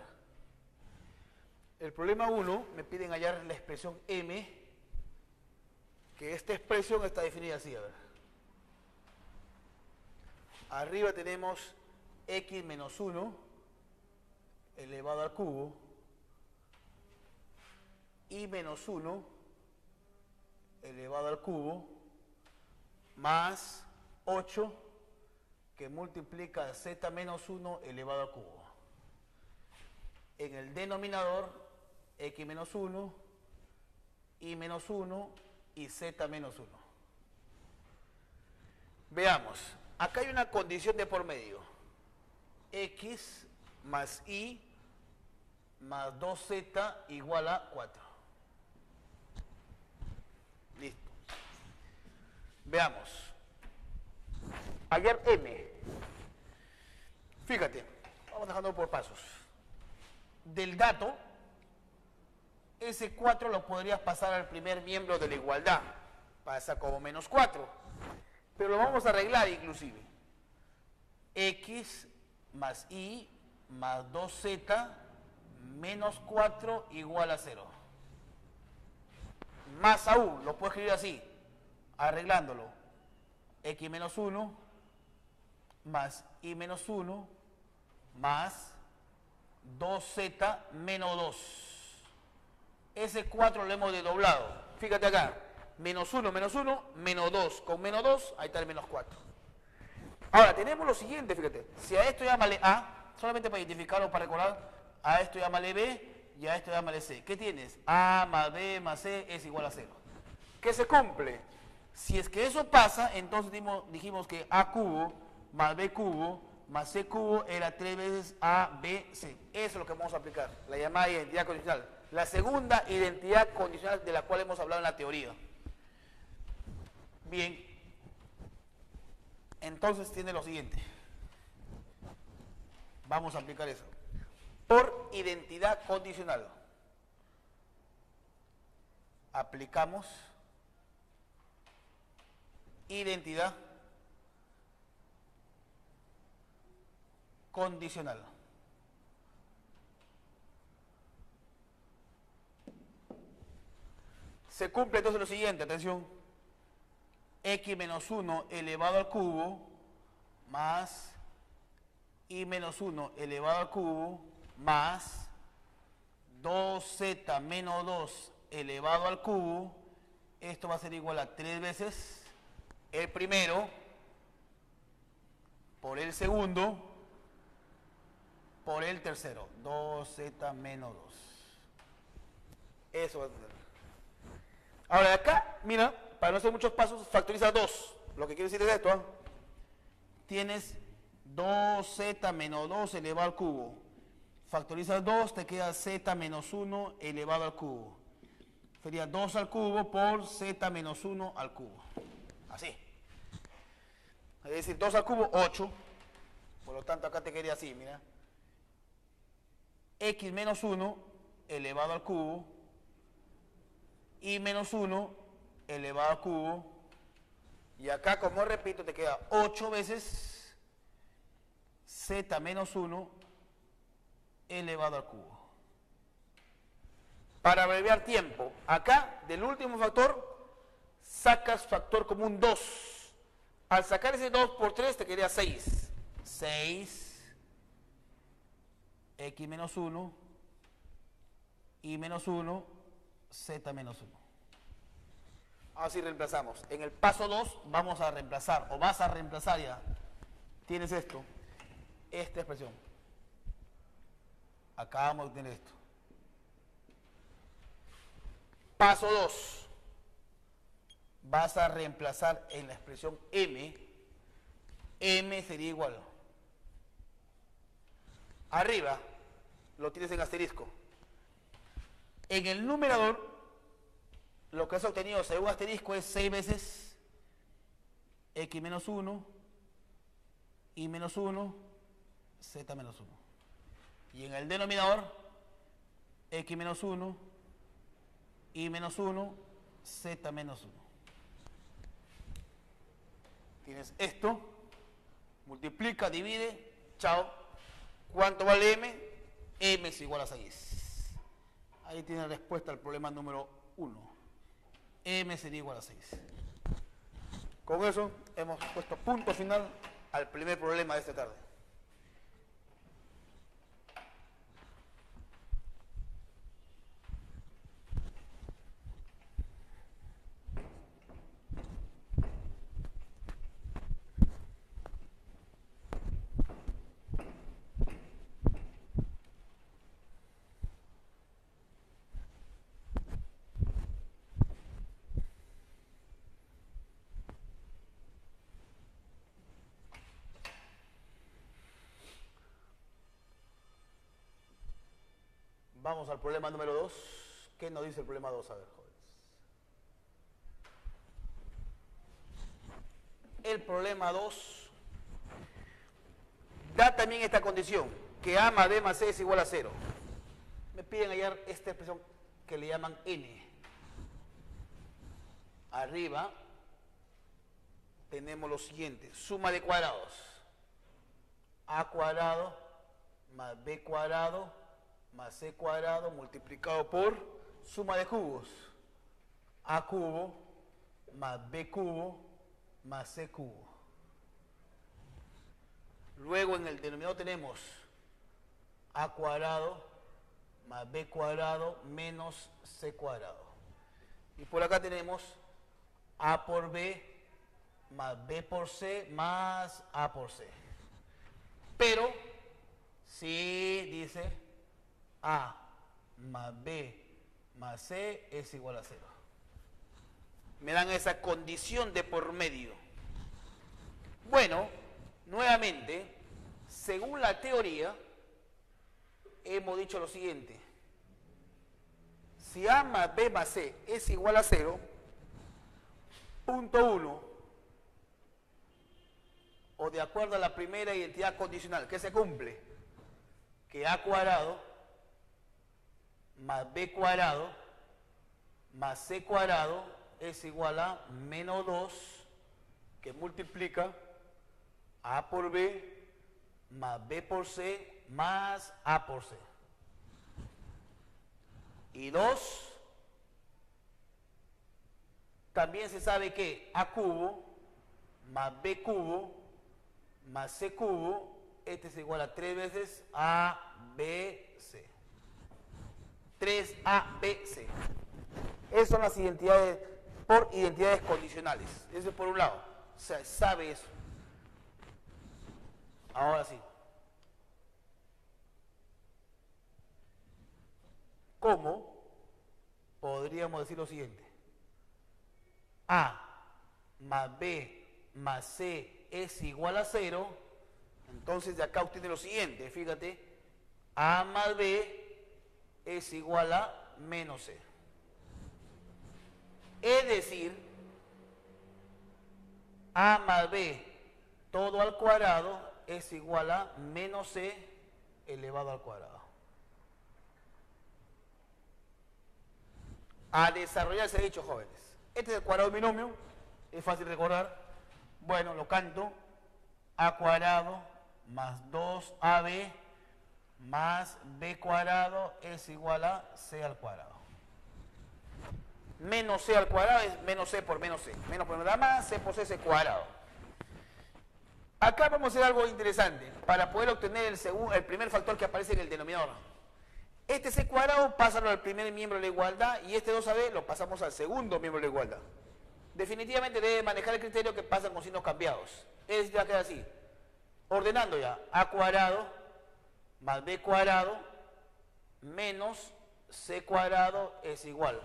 El problema 1 me piden hallar la expresión m, que esta expresión está definida así, a ver. Arriba tenemos x menos 1 elevado al cubo y menos 1 elevado al cubo más 8 que multiplica z menos 1 elevado al cubo. En el denominador, x menos 1, y menos 1 y z menos 1. Veamos, acá hay una condición de por medio. X más y más 2z igual a 4. Listo. Veamos. Hallar m. Fíjate, vamos dejando por pasos. Del dato, ese 4 lo podrías pasar al primer miembro de la igualdad. Pasa como menos 4. Pero lo vamos a arreglar inclusive. X más y más 2z menos 4 igual a 0. Más aún, lo puedo escribir así, arreglándolo. X menos 1 más y menos 1 más 2z menos 2. Ese 4 lo hemos desdoblado. Fíjate acá, menos 1, menos 2. Con menos 2, ahí está el menos 4. Ahora, tenemos lo siguiente, fíjate. Si a esto llámale A, solamente para identificarlo, para recordar, a esto llámale B y a esto llámale C. ¿Qué tienes? A más B más C es igual a 0. ¿Qué se cumple? Si es que eso pasa, entonces dijimos que A cubo más B cubo más C cubo era 3 veces A, B, C. Eso es lo que vamos a aplicar, la llamada identidad condicional. La segunda identidad condicional de la cual hemos hablado en la teoría. Bien, entonces tiene lo siguiente. Vamos a aplicar eso. Por identidad condicional, aplicamos identidad condicional. Se cumple entonces lo siguiente, atención. X menos 1 elevado al cubo más y menos 1 elevado al cubo más 2z menos 2 elevado al cubo. Esto va a ser igual a 3 veces el primero por el segundo por el tercero. 2z menos 2. Eso va a ser. Ahora de acá, mira, para no hacer muchos pasos, factoriza 2. Lo que quiere decir es esto, ¿eh? Tienes 2z menos 2 elevado al cubo. Factorizas 2, te queda z menos 1 elevado al cubo. Sería 2 al cubo por z menos 1 al cubo. Así. Es decir, 2 al cubo, 8. Por lo tanto, acá te quedaría así, mira. X menos 1 elevado al cubo. Y menos 1 elevado al cubo. Y acá, como repito, te queda 8 veces z menos 1 elevado al cubo. Para abreviar tiempo, acá del último factor sacas factor común 2. Al sacar ese 2 por 3 te quedaría 6. 6 x menos 1 y menos 1 z menos 1. Así reemplazamos. En el paso 2 vamos a reemplazar, o vas a reemplazar ya. Tienes esto. esta expresión. Acabamos de obtener esto. Paso 2. Vas a reemplazar en la expresión m. M sería igual. Arriba lo tienes en asterisco. En el numerador, lo que has obtenido según asterisco es 6 veces x menos 1, y menos 1, z menos 1. Y en el denominador, x menos 1, y menos 1, z menos 1. Tienes esto, multiplica, divide, chao. ¿Cuánto vale m? M es igual a 6. Ahí tiene la respuesta al problema número 1. M sería igual a 6. Con eso hemos puesto punto final al primer problema de esta tarde. Vamos al problema número 2. ¿Qué nos dice el problema 2? A ver, jóvenes. El problema 2 da también esta condición, que a más b más c es igual a 0. Me piden hallar esta expresión que le llaman n. Arriba tenemos lo siguiente, suma de cuadrados. A cuadrado más b cuadrado más c cuadrado multiplicado por suma de cubos. A cubo más b cubo más c cubo. Luego en el denominador tenemos a cuadrado más b cuadrado menos c cuadrado. Y por acá tenemos a por b más b por c más a por c. Pero si dice a más b más c es igual a 0. Me dan esa condición de por medio. Bueno, nuevamente, según la teoría, hemos dicho lo siguiente. Si a más b más c es igual a 0, punto 1, o de acuerdo a la primera identidad condicional, ¿qué se cumple? Que a cuadrado más b cuadrado más c cuadrado es igual a menos 2, que multiplica a por b más b por c más a por c. Y 2, también se sabe que a cubo más b cubo más c cubo, este es igual a 3 veces ABC. 3ABC. Esas son las identidades por identidades condicionales. Eso es por un lado. O sea, sabe eso. Ahora sí. ¿Cómo podríamos decir lo siguiente? A más B más C es igual a 0. Entonces de acá obtiene lo siguiente. Fíjate. A más B es igual a menos C. Es decir, A más B todo al cuadrado es igual a menos C elevado al cuadrado. A desarrollar ese dicho, jóvenes. Este es el cuadrado de binomio, es fácil recordar. Bueno, lo canto. A cuadrado más 2AB más B cuadrado es igual a C al cuadrado. Menos C al cuadrado es menos C por menos C. Menos por menos da más, C por C es cuadrado. Acá vamos a hacer algo interesante para poder obtener el primer factor que aparece en el denominador. Este C cuadrado, pásalo al primer miembro de la igualdad y este 2AB lo pasamos al segundo miembro de la igualdad. Definitivamente debe manejar el criterio que pasa con signos cambiados. Es ya queda así. Ordenando ya, a cuadrado más b cuadrado menos c cuadrado es igual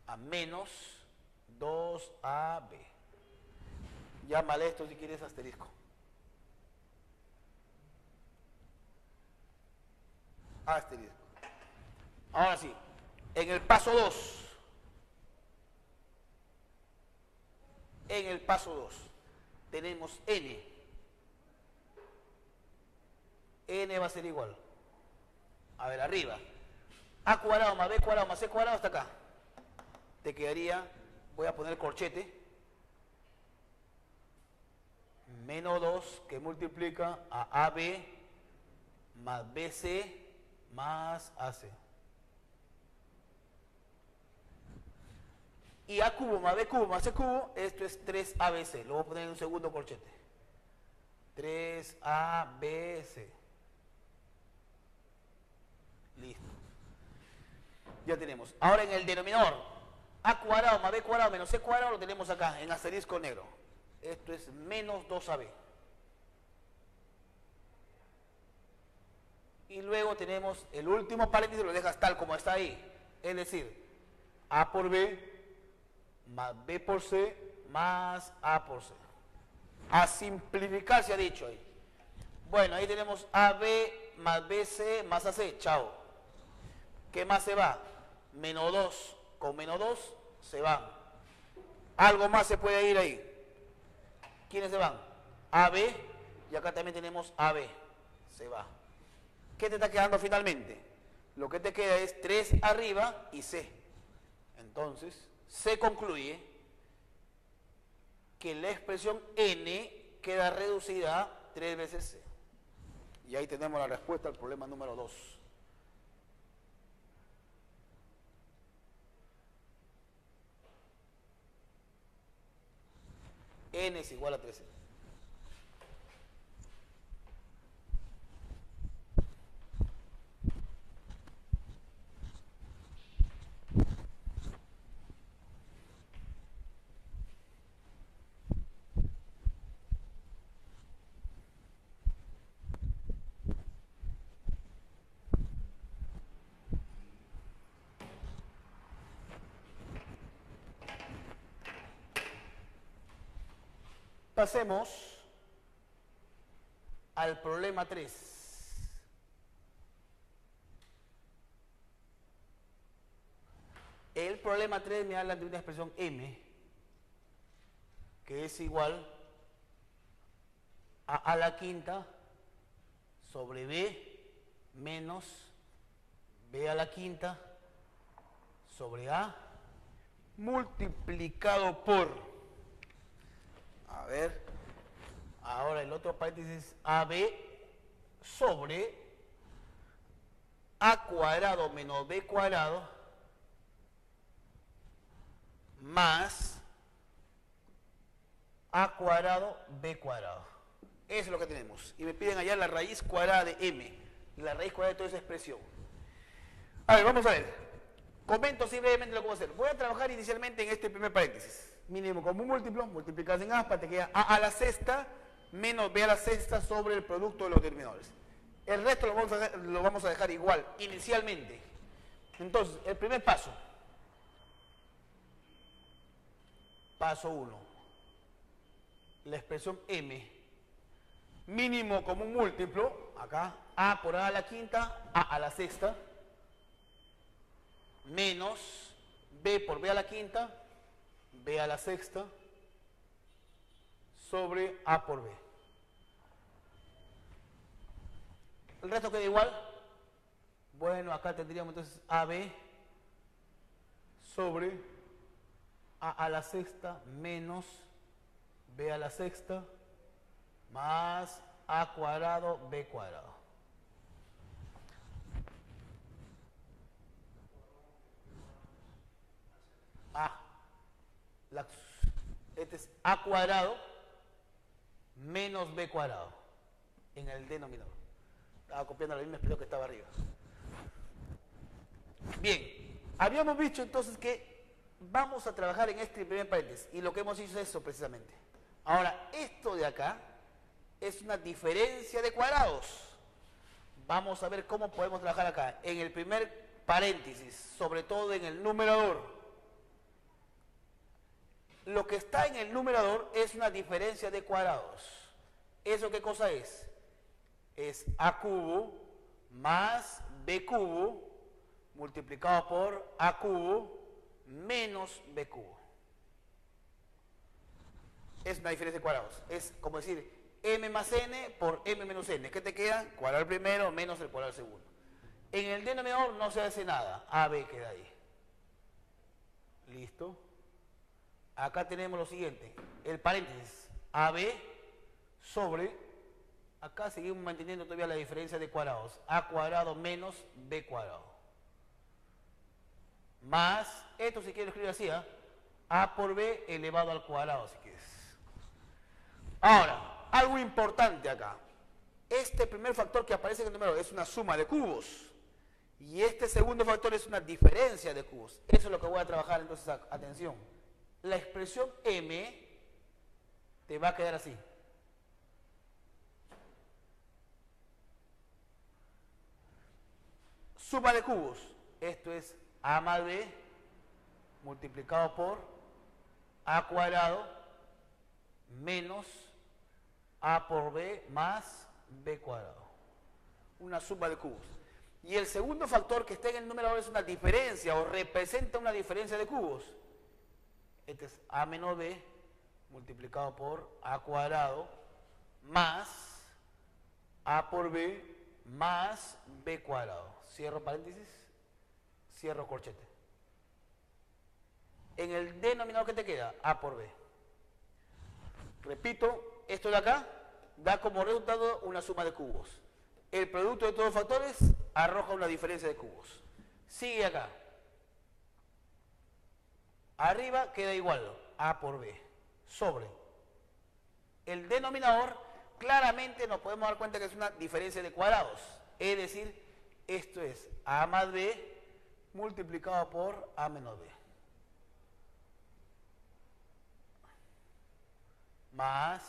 a menos 2ab. Llámale esto si quieres asterisco. Asterisco. Ahora sí, en el paso 2. En el paso 2 tenemos n. N va a ser igual. A ver, arriba. A cuadrado más b cuadrado más c cuadrado hasta acá. Te quedaría, voy a poner corchete, menos 2 que multiplica a AB más BC más AC. Y A cubo más B cubo más C cubo, esto es 3ABC. Lo voy a poner en un segundo corchete. 3ABC. Listo. Ya tenemos. Ahora en el denominador, A cuadrado más B cuadrado menos C cuadrado lo tenemos acá, en asterisco negro. Esto es menos 2AB. Y luego tenemos el último paréntesis, lo dejas tal como está ahí. Es decir, A por B más B por C más A por C. A simplificar se ha dicho ahí. Bueno, ahí tenemos AB más BC más AC. Chao. ¿Qué más se va? Menos 2 con menos 2 se va. Algo más se puede ir ahí. ¿Quiénes se van? AB y acá también tenemos AB. Se va. ¿Qué te está quedando finalmente? Lo que te queda es 3 arriba y C. Entonces, se concluye que la expresión n queda reducida a 3 veces C. Y ahí tenemos la respuesta al problema número 2. N es igual a 3C. Pasemos al problema 3. El problema 3 me habla de una expresión m que es igual a la quinta sobre b menos b a la quinta sobre a multiplicado por... A ver, ahora el otro paréntesis AB sobre A cuadrado menos B cuadrado más A cuadrado B cuadrado. Eso es lo que tenemos. Y me piden allá la raíz cuadrada de M, la raíz cuadrada de toda esa expresión. A ver, vamos a ver. Comento así brevemente lo que voy a hacer. Voy a trabajar inicialmente en este primer paréntesis. Mínimo común múltiplo, multiplicas en aspa, te queda a la sexta menos b a la sexta sobre el producto de los denominadores. El resto lo vamos a dejar igual, inicialmente. Entonces, el primer paso. Paso 1. La expresión m. Mínimo común múltiplo, acá, a por a la quinta, a la sexta, menos b por b a la quinta, b a la sexta sobre a por b. ¿El resto queda igual? Bueno, acá tendríamos entonces ab sobre a la sexta menos b a la sexta más a cuadrado b cuadrado. Este es a cuadrado menos b cuadrado en el denominador. Estaba copiando la misma expresión que estaba arriba. Bien, habíamos dicho entonces que vamos a trabajar en este primer paréntesis y lo que hemos hecho es eso precisamente. Ahora, esto de acá es una diferencia de cuadrados. Vamos a ver cómo podemos trabajar acá. En el primer paréntesis, sobre todo en el numerador. Lo que está en el numerador es una diferencia de cuadrados. ¿Eso qué cosa es? Es a cubo más b cubo multiplicado por a cubo menos b cubo. Es una diferencia de cuadrados. Es como decir m más n por m menos n. ¿Qué te queda? Cuadrado primero menos el cuadrado segundo. En el denominador no se hace nada. AB queda ahí. Listo. Acá tenemos lo siguiente. El paréntesis AB sobre, acá seguimos manteniendo todavía la diferencia de cuadrados. A cuadrado menos B cuadrado. Más, esto si quieres escribir así, A por B elevado al cuadrado si quieres. Ahora, algo importante acá. Este primer factor que aparece en el número es una suma de cubos. Y este segundo factor es una diferencia de cubos. Eso es lo que voy a trabajar, entonces, atención. La expresión m te va a quedar así. Suma de cubos. Esto es a más b multiplicado por a cuadrado menos a por b más b cuadrado. Una suma de cubos. Y el segundo factor que está en el numerador es una diferencia o representa una diferencia de cubos. Este es a menos b multiplicado por a cuadrado más a por b más b cuadrado. Cierro paréntesis, cierro corchete. En el denominador, ¿qué te queda? A por b. Repito, esto de acá da como resultado una suma de cubos. El producto de todos los factores arroja una diferencia de cubos. Sigue acá. Arriba queda igual, A por B, sobre. El denominador, claramente nos podemos dar cuenta que es una diferencia de cuadrados. Es decir, esto es A más B multiplicado por A menos B. Más,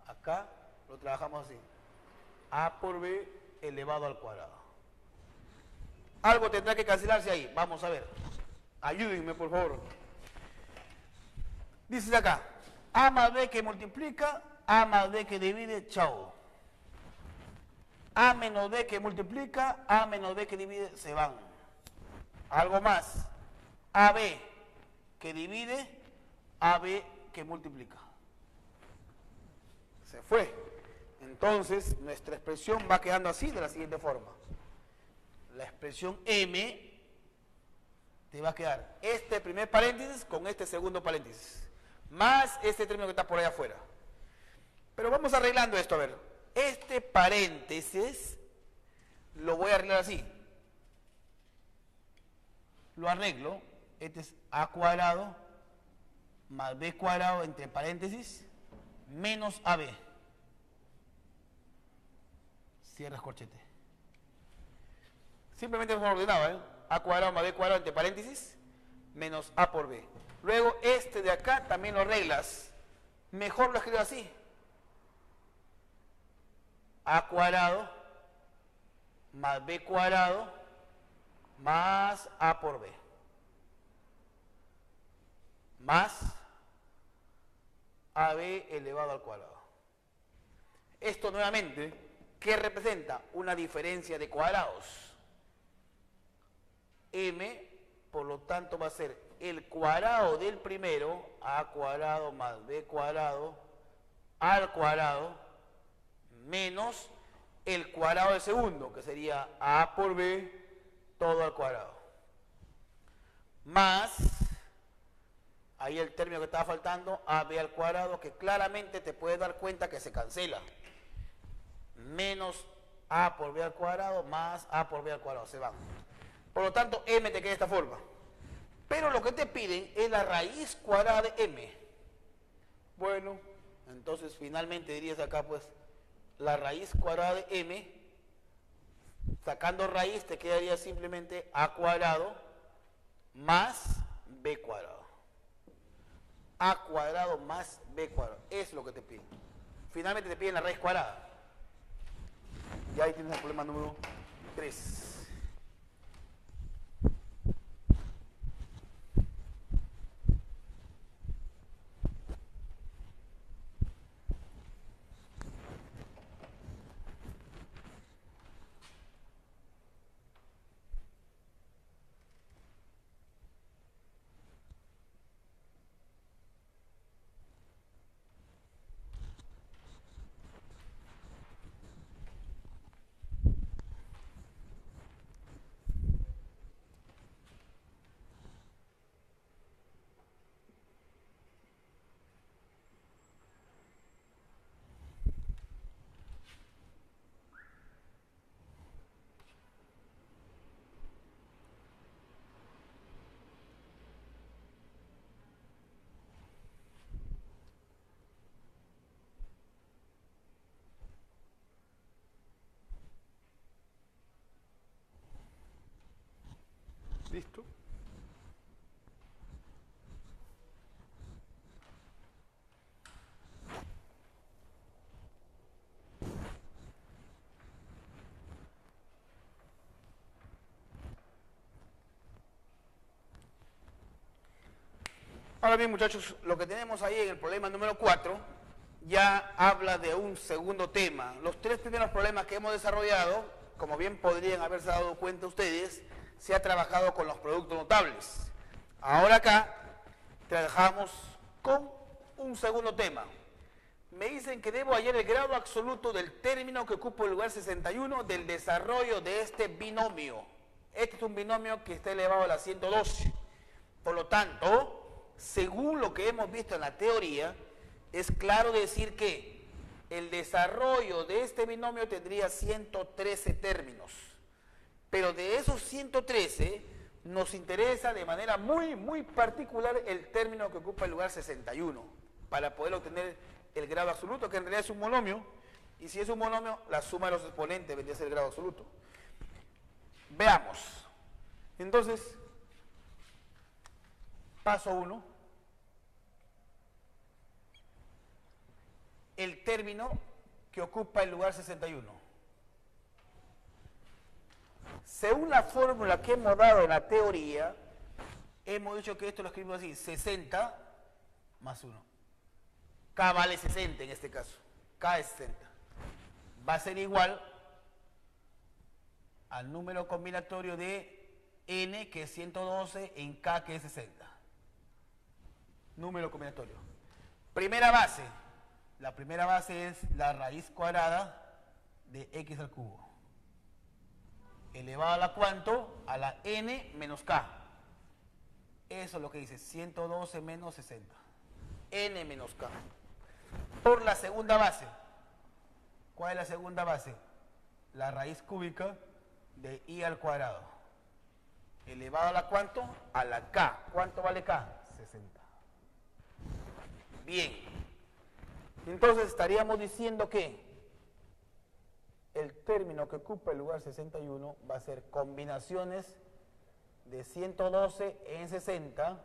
acá lo trabajamos así. A por B elevado al cuadrado. Algo tendrá que cancelarse ahí. Vamos a ver. Ayúdenme, por favor. Dice acá, A más B que multiplica, A más B que divide, chao. A menos B que multiplica, A menos B que divide, se van. Algo más. AB que divide, AB que multiplica. Se fue. Entonces, nuestra expresión va quedando así, de la siguiente forma. La expresión m te va a quedar este primer paréntesis con este segundo paréntesis, más este término que está por allá afuera. Pero vamos arreglando esto, a ver. Este paréntesis lo voy a arreglar así. Lo arreglo. Este es a cuadrado más b cuadrado entre paréntesis menos ab. Cierras corchete. Simplemente es ordenado, A cuadrado más b cuadrado entre paréntesis menos a por b. Luego este de acá también lo arreglas. Mejor lo escribo así. A cuadrado más b cuadrado más a por b. Más ab elevado al cuadrado. Esto nuevamente, ¿qué representa? Una diferencia de cuadrados. M, por lo tanto, va a ser el cuadrado del primero, a cuadrado más b cuadrado al cuadrado, menos el cuadrado del segundo, que sería a por b todo al cuadrado. Más, ahí el término que estaba faltando, ab al cuadrado, que claramente te puedes dar cuenta que se cancela. Menos a por b al cuadrado más a por b al cuadrado, se van. Por lo tanto, m te queda de esta forma. Pero lo que te piden es la raíz cuadrada de m. Bueno, entonces finalmente dirías acá, pues, la raíz cuadrada de m, sacando raíz te quedaría simplemente a cuadrado más b cuadrado. A cuadrado más b cuadrado. Es lo que te piden. finalmente te piden la raíz cuadrada. Y ahí tienes el problema número 3. ¿Listo? Ahora bien, muchachos, lo que tenemos ahí en el problema número 4 ya habla de un segundo tema. Los 3 primeros problemas que hemos desarrollado, como bien podrían haberse dado cuenta ustedes, se ha trabajado con los productos notables. Ahora acá trabajamos con un segundo tema. Me dicen que debo hallar el grado absoluto del término que ocupa el lugar 61 del desarrollo de este binomio. Este es un binomio que está elevado a la 112. Por lo tanto, según lo que hemos visto en la teoría, es claro decir que el desarrollo de este binomio tendría 113 términos. Pero de esos 113 nos interesa de manera muy particular el término que ocupa el lugar 61 para poder obtener el grado absoluto, que en realidad es un monomio, y si es un monomio, la suma de los exponentes vendría a ser el grado absoluto. Veamos. Entonces, paso 1. El término que ocupa el lugar 61. Según la fórmula que hemos dado en la teoría, hemos dicho que esto lo escribimos así, 60 más 1. K vale 60 en este caso. K es 60. Va a ser igual al número combinatorio de N, que es 112, en K, que es 60. Número combinatorio. Primera base. La primera base es la raíz cuadrada de X al cubo. Elevado a la cuánto? A la N menos K. Eso es lo que dice 112 menos 60. N menos K. Por la segunda base. ¿Cuál es la segunda base? La raíz cúbica de I al cuadrado. Elevado a la cuánto? A la K. ¿Cuánto vale K? 60. Bien. Entonces estaríamos diciendo que el término que ocupa el lugar 61 va a ser combinaciones de 112 en 60.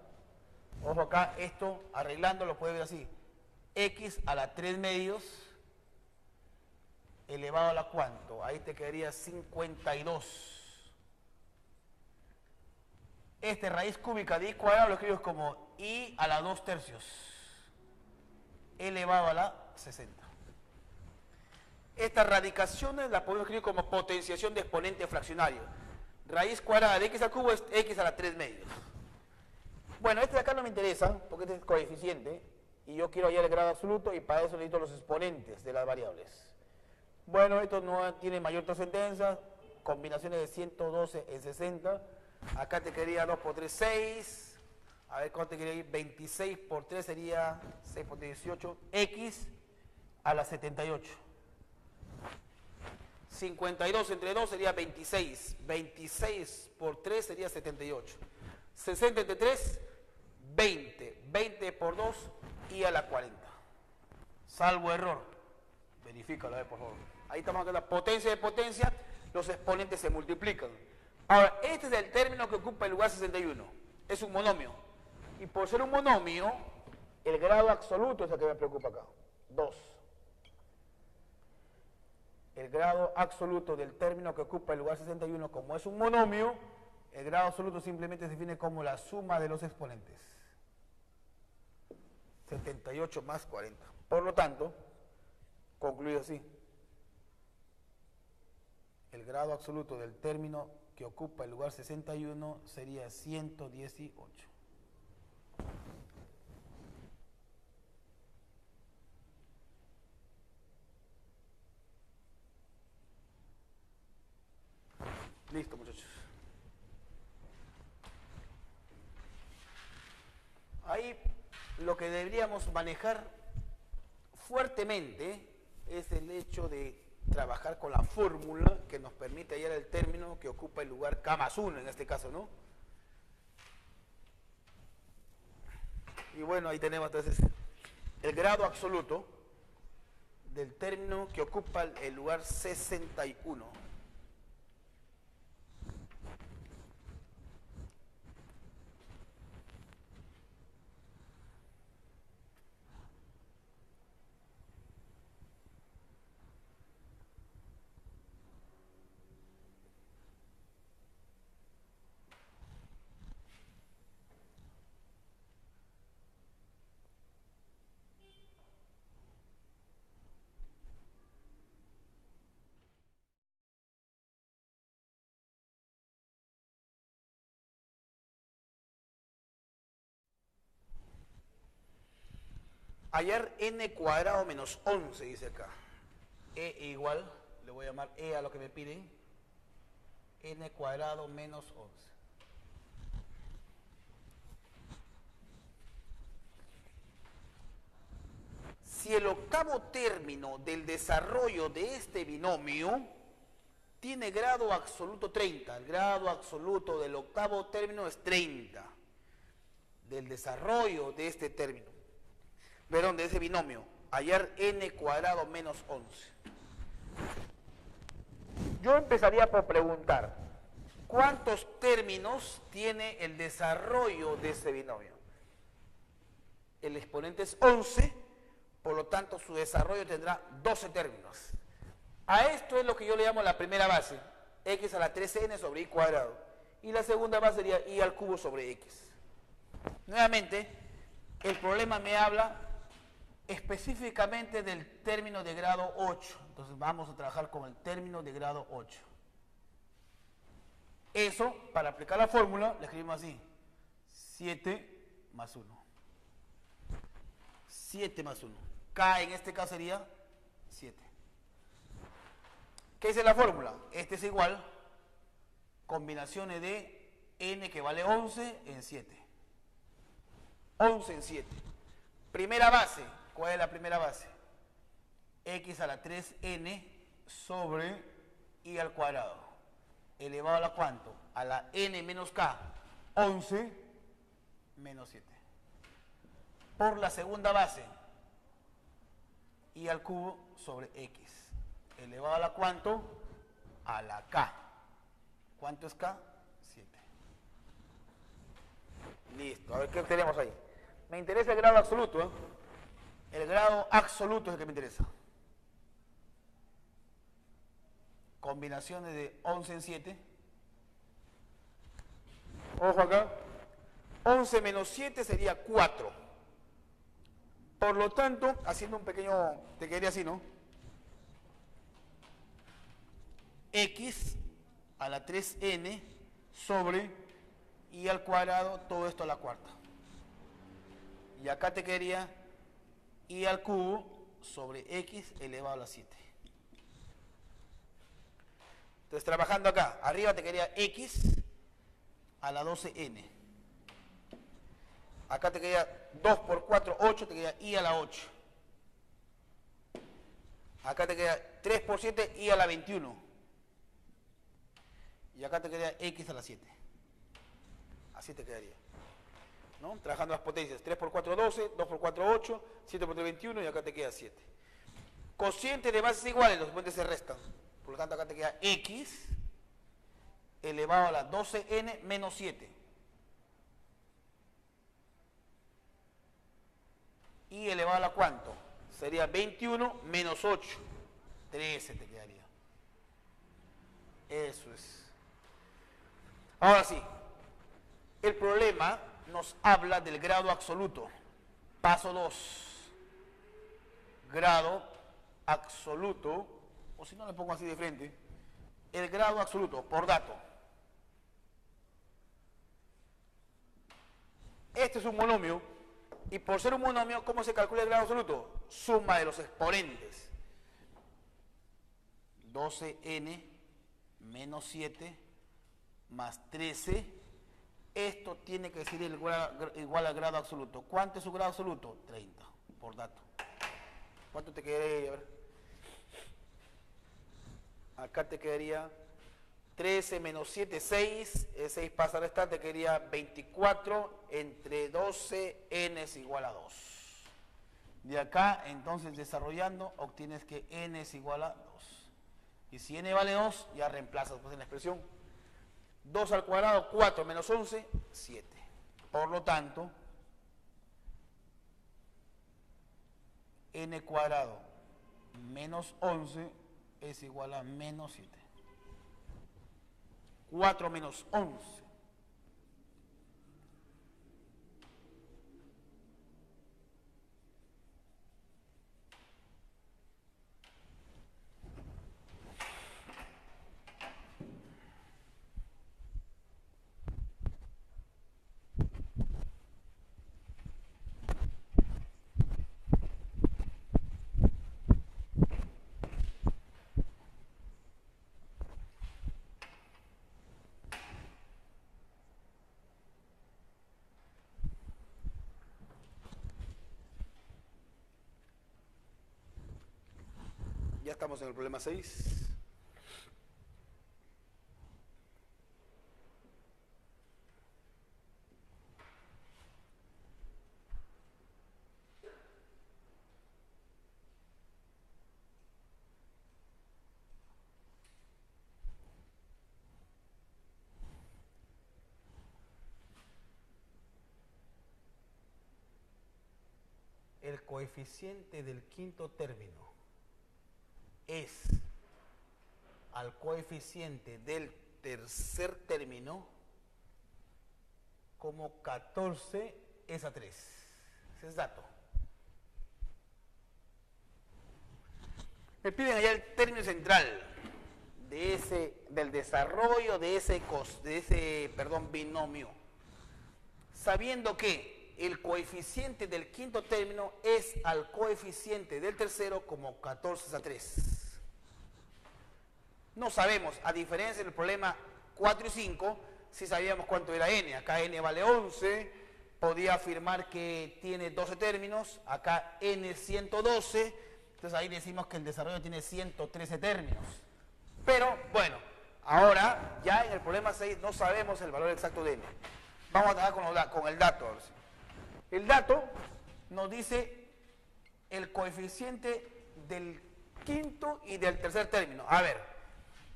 Ojo acá, esto arreglando lo puede ver así. X a la 3 medios elevado a la cuánto. Ahí te quedaría 52. Este raíz cúbica de I cuadrado lo escribes como I a la 2 tercios elevado a la 60. Estas radicaciones las podemos escribir como potenciación de exponente fraccionario. Raíz cuadrada de X al cubo es X a la 3 medios. Bueno, este de acá no me interesa porque este es coeficiente y yo quiero hallar el grado absoluto y para eso necesito los exponentes de las variables. Bueno, esto no tiene mayor trascendencia, combinaciones de 112 en 60. Acá te quedaría 2 por 3, 6. A ver cuánto te quedaría ir. 26 por 3 sería 6 por 3, 18. X a la 78. 52 entre 2 sería 26. 26 por 3 sería 78. 60 entre 3, 20. 20 por 2 y a la 40. Salvo error. Verifícalo, a ver, por favor. Ahí estamos con la potencia de potencia. Los exponentes se multiplican. Ahora, este es el término que ocupa el lugar 61. Es un monomio. Y por ser un monomio, el grado absoluto es el que me preocupa acá. 2. el grado absoluto del término que ocupa el lugar 61, como es un monomio, el grado absoluto simplemente se define como la suma de los exponentes. 78 más 40. Por lo tanto, concluyo así. El grado absoluto del término que ocupa el lugar 61 sería 118. Listo, muchachos. Ahí lo que deberíamos manejar fuertemente es el hecho de trabajar con la fórmula que nos permite hallar el término que ocupa el lugar K más 1 en este caso, ¿no? Y bueno, ahí tenemos entonces el grado absoluto del término que ocupa el lugar 61. Hallar n cuadrado menos 11, dice acá. E igual, le voy a llamar E a lo que me piden, n cuadrado menos 11. Si el octavo término del desarrollo de este binomio tiene grado absoluto 30, el grado absoluto del octavo término es 30, del desarrollo de este término, perdón, de ese binomio, hallar n cuadrado menos 11. Yo empezaría por preguntar, ¿cuántos términos tiene el desarrollo de ese binomio? El exponente es 11, por lo tanto su desarrollo tendrá 12 términos. A esto es lo que yo le llamo la primera base, x a la 3n sobre y cuadrado. Y la segunda base sería y al cubo sobre x. Nuevamente, el problema me habla específicamente del término de grado 8. Entonces vamos a trabajar con el término de grado 8. Eso, para aplicar la fórmula, le escribimos así. 7 más 1. 7 más 1. K en este caso sería 7. ¿Qué dice la fórmula? Este es igual combinaciones de n que vale 11 en 7. 11 en 7. Primera base. ¿Cuál es la primera base? X a la 3n sobre y al cuadrado. ¿Elevado a la cuánto? A la n menos k. 11 menos 7. Por la segunda base. Y al cubo sobre x. ¿Elevado a la cuánto? A la k. ¿Cuánto es k? 7. Listo. A ver qué tenemos ahí. Me interesa el grado absoluto, ¿eh? El grado absoluto es el que me interesa. Combinaciones de 11 en 7. Ojo acá. 11 menos 7 sería 4. Por lo tanto, haciendo un pequeño, te quedaría así, ¿no? X a la 3n sobre y al cuadrado, todo esto a la cuarta. Y acá te quedaría y al cubo sobre x elevado a la 7. Entonces, trabajando acá, arriba te quedaría x a la 12n. Acá te quedaría 2 por 4, 8, te quedaría y a la 8. Acá te queda 3 por 7, y a la 21. Y acá te quedaría x a la 7. Así te quedaría, ¿no? Trabajando las potencias. 3 por 4, 12, 2 por 4, 8, 7 por 3, 21, y acá te queda 7. Cocientes de bases iguales, los exponentes se restan. Por lo tanto, acá te queda x elevado a la 12n menos 7. Y elevado a la cuánto? Sería 21 menos 8. 13 te quedaría. Eso es. Ahora sí, el problema nos habla del grado absoluto. Paso 2. Grado absoluto, o si no le pongo así de frente, el grado absoluto por dato. Este es un monomio, y por ser un monomio, ¿cómo se calcula el grado absoluto? Suma de los exponentes. 12n menos 7 más 13. Esto tiene que ser igual al grado absoluto. ¿Cuánto es su grado absoluto? 30, por dato. ¿Cuánto te quedaría? A ver. Acá te quedaría 13 menos 7, 6. El 6 pasa a restar, te quedaría 24 entre 12, n es igual a 2. De acá, entonces, desarrollando, obtienes que n es igual a 2. Y si n vale 2, ya reemplazas pues en la expresión. 2 al cuadrado, 4 menos 11, 7. Por lo tanto, n cuadrado menos 11 es igual a menos 7. 4 menos 11. Ya estamos en el problema 6. El coeficiente del quinto término es al coeficiente del tercer término como 14 es a 3. Ese es dato. Me piden allá el término central del desarrollo de ese binomio, sabiendo que el coeficiente del quinto término es al coeficiente del tercero como 14 es a 3. No sabemos, a diferencia del problema 4 y 5, si sabíamos cuánto era n. Acá n vale 11, podía afirmar que tiene 12 términos, acá n es 112, entonces ahí decimos que el desarrollo tiene 113 términos. Pero, bueno, ahora ya en el problema 6 no sabemos el valor exacto de n. Vamos a trabajar con el dato. El dato nos dice el coeficiente del quinto y del tercer término. A ver,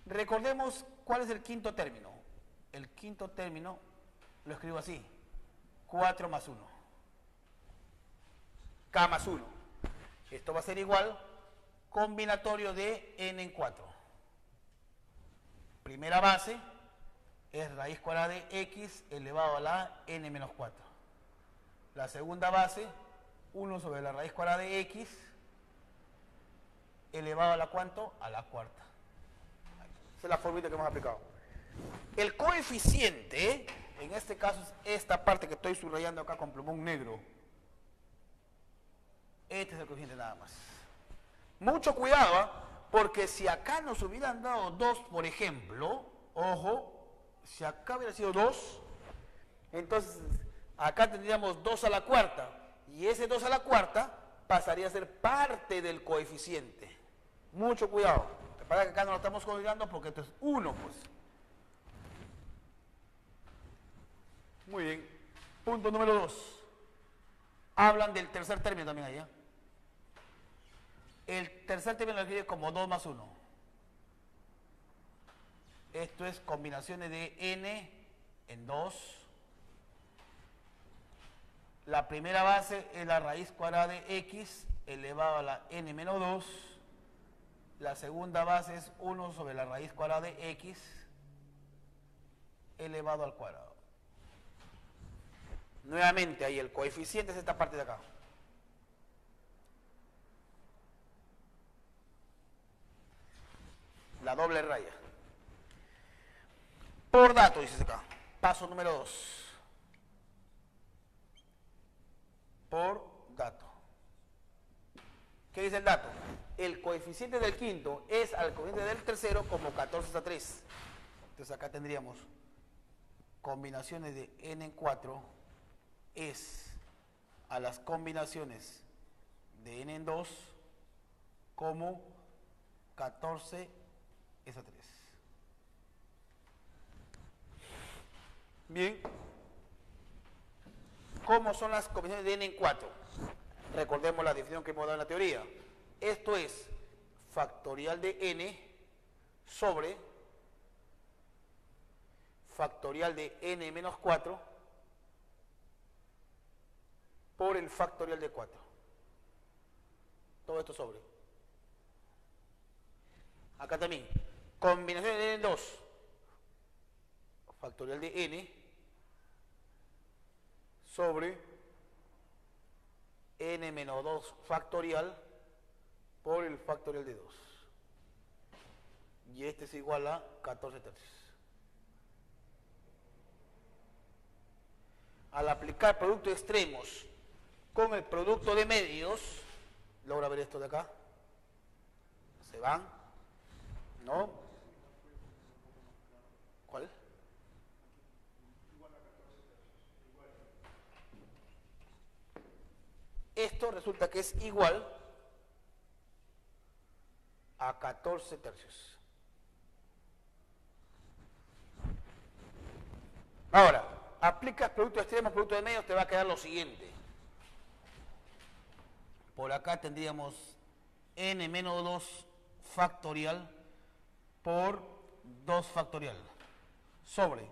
recordemos cuál es el quinto término. El quinto término lo escribo así: 4 más 1. K más 1. Esto va a ser igual combinatorio de n en 4. Primera base es raíz cuadrada de x elevado a la n menos 4. La segunda base, 1 sobre la raíz cuadrada de x elevado a la ¿cuánto? A la cuarta. Esa es la formita que hemos aplicado. El coeficiente, en este caso es esta parte que estoy subrayando acá con plumón negro. Este es el coeficiente nada más. Mucho cuidado, porque si acá nos hubieran dado 2, por ejemplo, ojo, si acá hubiera sido 2, entonces acá tendríamos 2 a la cuarta, y ese 2 a la cuarta pasaría a ser parte del coeficiente. Mucho cuidado. Para que acá no lo estamos considerando porque esto es 1, pues. Muy bien. Punto número 2. Hablan del tercer término también allá. El tercer término lo escribe como 2 más 1. Esto es combinaciones de n en 2. La primera base es la raíz cuadrada de x elevado a la n menos 2. La segunda base es 1 sobre la raíz cuadrada de x elevado al cuadrado. Nuevamente ahí el coeficiente es esta parte de acá. La doble raya. Por dato, dice acá. Paso número 2. Por dato. ¿Qué dice el dato? El coeficiente del quinto es al coeficiente del tercero como 14 a 3. Entonces acá tendríamos combinaciones de n en 4 es a las combinaciones de n en 2 como 14 es a 3. Bien. ¿Cómo son las combinaciones de n en 4? Recordemos la definición que hemos dado en la teoría. Esto es factorial de n sobre factorial de n menos 4 por el factorial de 4. Todo esto sobre. Acá también. Combinación de n en 2. Factorial de n sobre n menos 2 factorial por el factorial de 2. Y este es igual a 14 tercios. Al aplicar producto de extremos con el producto de medios, logra ver esto de acá. Se van. ¿No? ¿Cuál? Esto resulta que es igual a 14 tercios. Ahora, aplicas producto de extremos, producto de medios, te va a quedar lo siguiente. Por acá tendríamos n menos 2 factorial por 2 factorial sobre.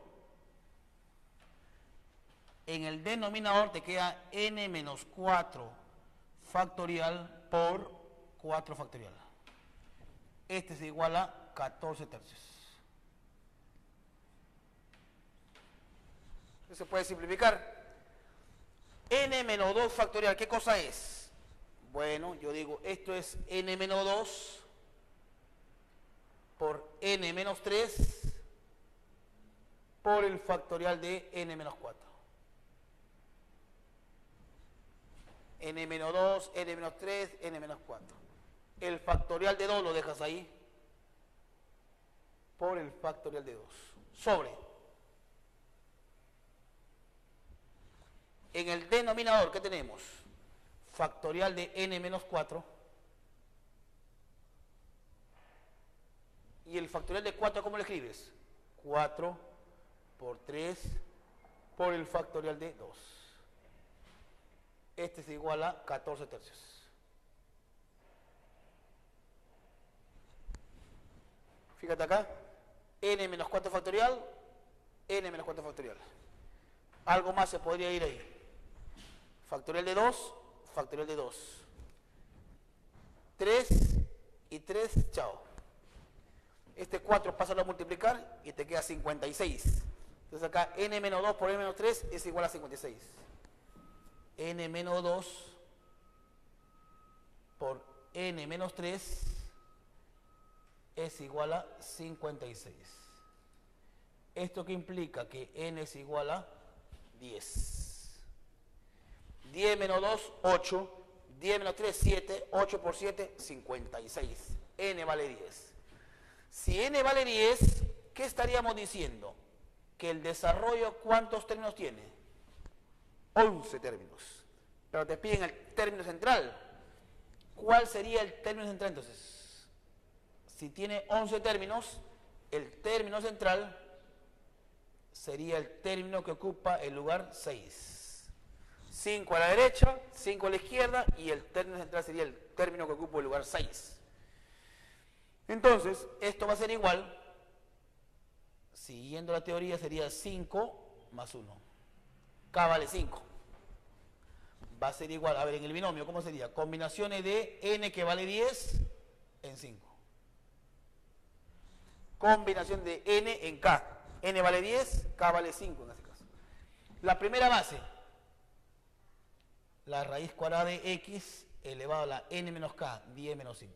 En el denominador te queda n menos 4 factorial por 4 factorial. Este es igual a 14 tercios. Se puede simplificar. N menos 2 factorial, ¿qué cosa es? Bueno, yo digo, esto es n menos 2 por n menos 3 por el factorial de n menos 4. N menos 2, n menos 3, n menos 4. El factorial de 2 lo dejas ahí por el factorial de 2. Sobre. En el denominador, ¿qué tenemos? Factorial de n menos 4. ¿Y el factorial de 4 cómo lo escribes? 4 por 3 por el factorial de 2. Este es igual a 14 tercios. Fíjate acá, n menos 4 factorial, n menos 4 factorial. Algo más se podría ir ahí. Factorial de 2, factorial de 2. 3 y 3, chao. Este 4 pásalo a multiplicar y te queda 56. Entonces acá n menos 2 por n menos 3 es igual a 56. N menos 2 por n menos 3 es igual a 56. ¿Esto qué implica? Que n es igual a 10. 10 menos 2, 8. 10 menos 3, 7. 8 por 7, 56. N vale 10. Si n vale 10, ¿qué estaríamos diciendo? Que el desarrollo, ¿cuántos términos tiene? 11 términos. Pero te piden el término central. ¿Cuál sería el término central entonces? Si tiene 11 términos, el término central sería el término que ocupa el lugar 6. 5 a la derecha, 5 a la izquierda y el término central sería el término que ocupa el lugar 6. Entonces, esto va a ser igual, siguiendo la teoría, sería 5 más 1. K vale 5. Va a ser igual, a ver, en el binomio, ¿cómo sería? Combinaciones de n que vale 10 en 5. Combinación de n en k. N vale 10, k vale 5 en este caso. La primera base, la raíz cuadrada de x elevado a la n menos k, 10 menos 5.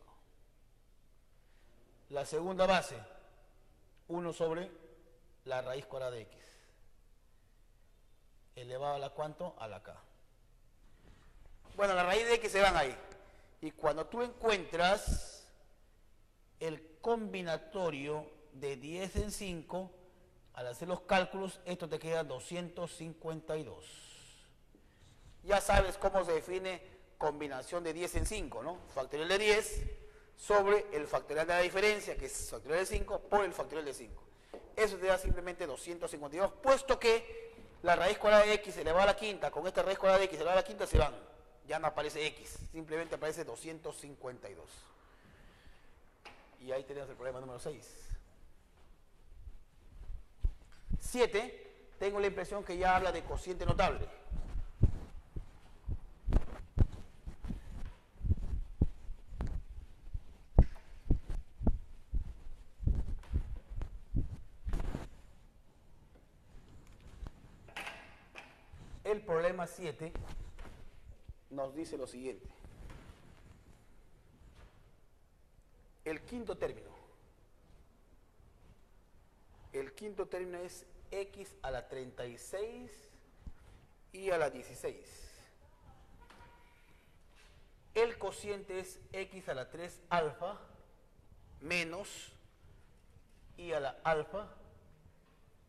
La segunda base, 1 sobre la raíz cuadrada de x, elevado a la ¿cuánto? A la k. Bueno, la raíz de x se van ahí. Y cuando tú encuentras el combinatorio de 10 en 5, al hacer los cálculos, esto te queda 252. Ya sabes cómo se define combinación de 10 en 5, ¿no? Factorial de 10 sobre el factorial de la diferencia, que es factorial de 5, por el factorial de 5. Eso te da simplemente 252, puesto que la raíz cuadrada de x elevado a la quinta, con esta raíz cuadrada de x elevado a la quinta se van. Ya no aparece x, simplemente aparece 252. Y ahí tenemos el problema número 6. 7, tengo la impresión que ya habla de cociente notable. El problema 7 nos dice lo siguiente. El quinto término. El quinto término es x a la 36 y a la 16. El cociente es x a la 3 alfa menos y a la alfa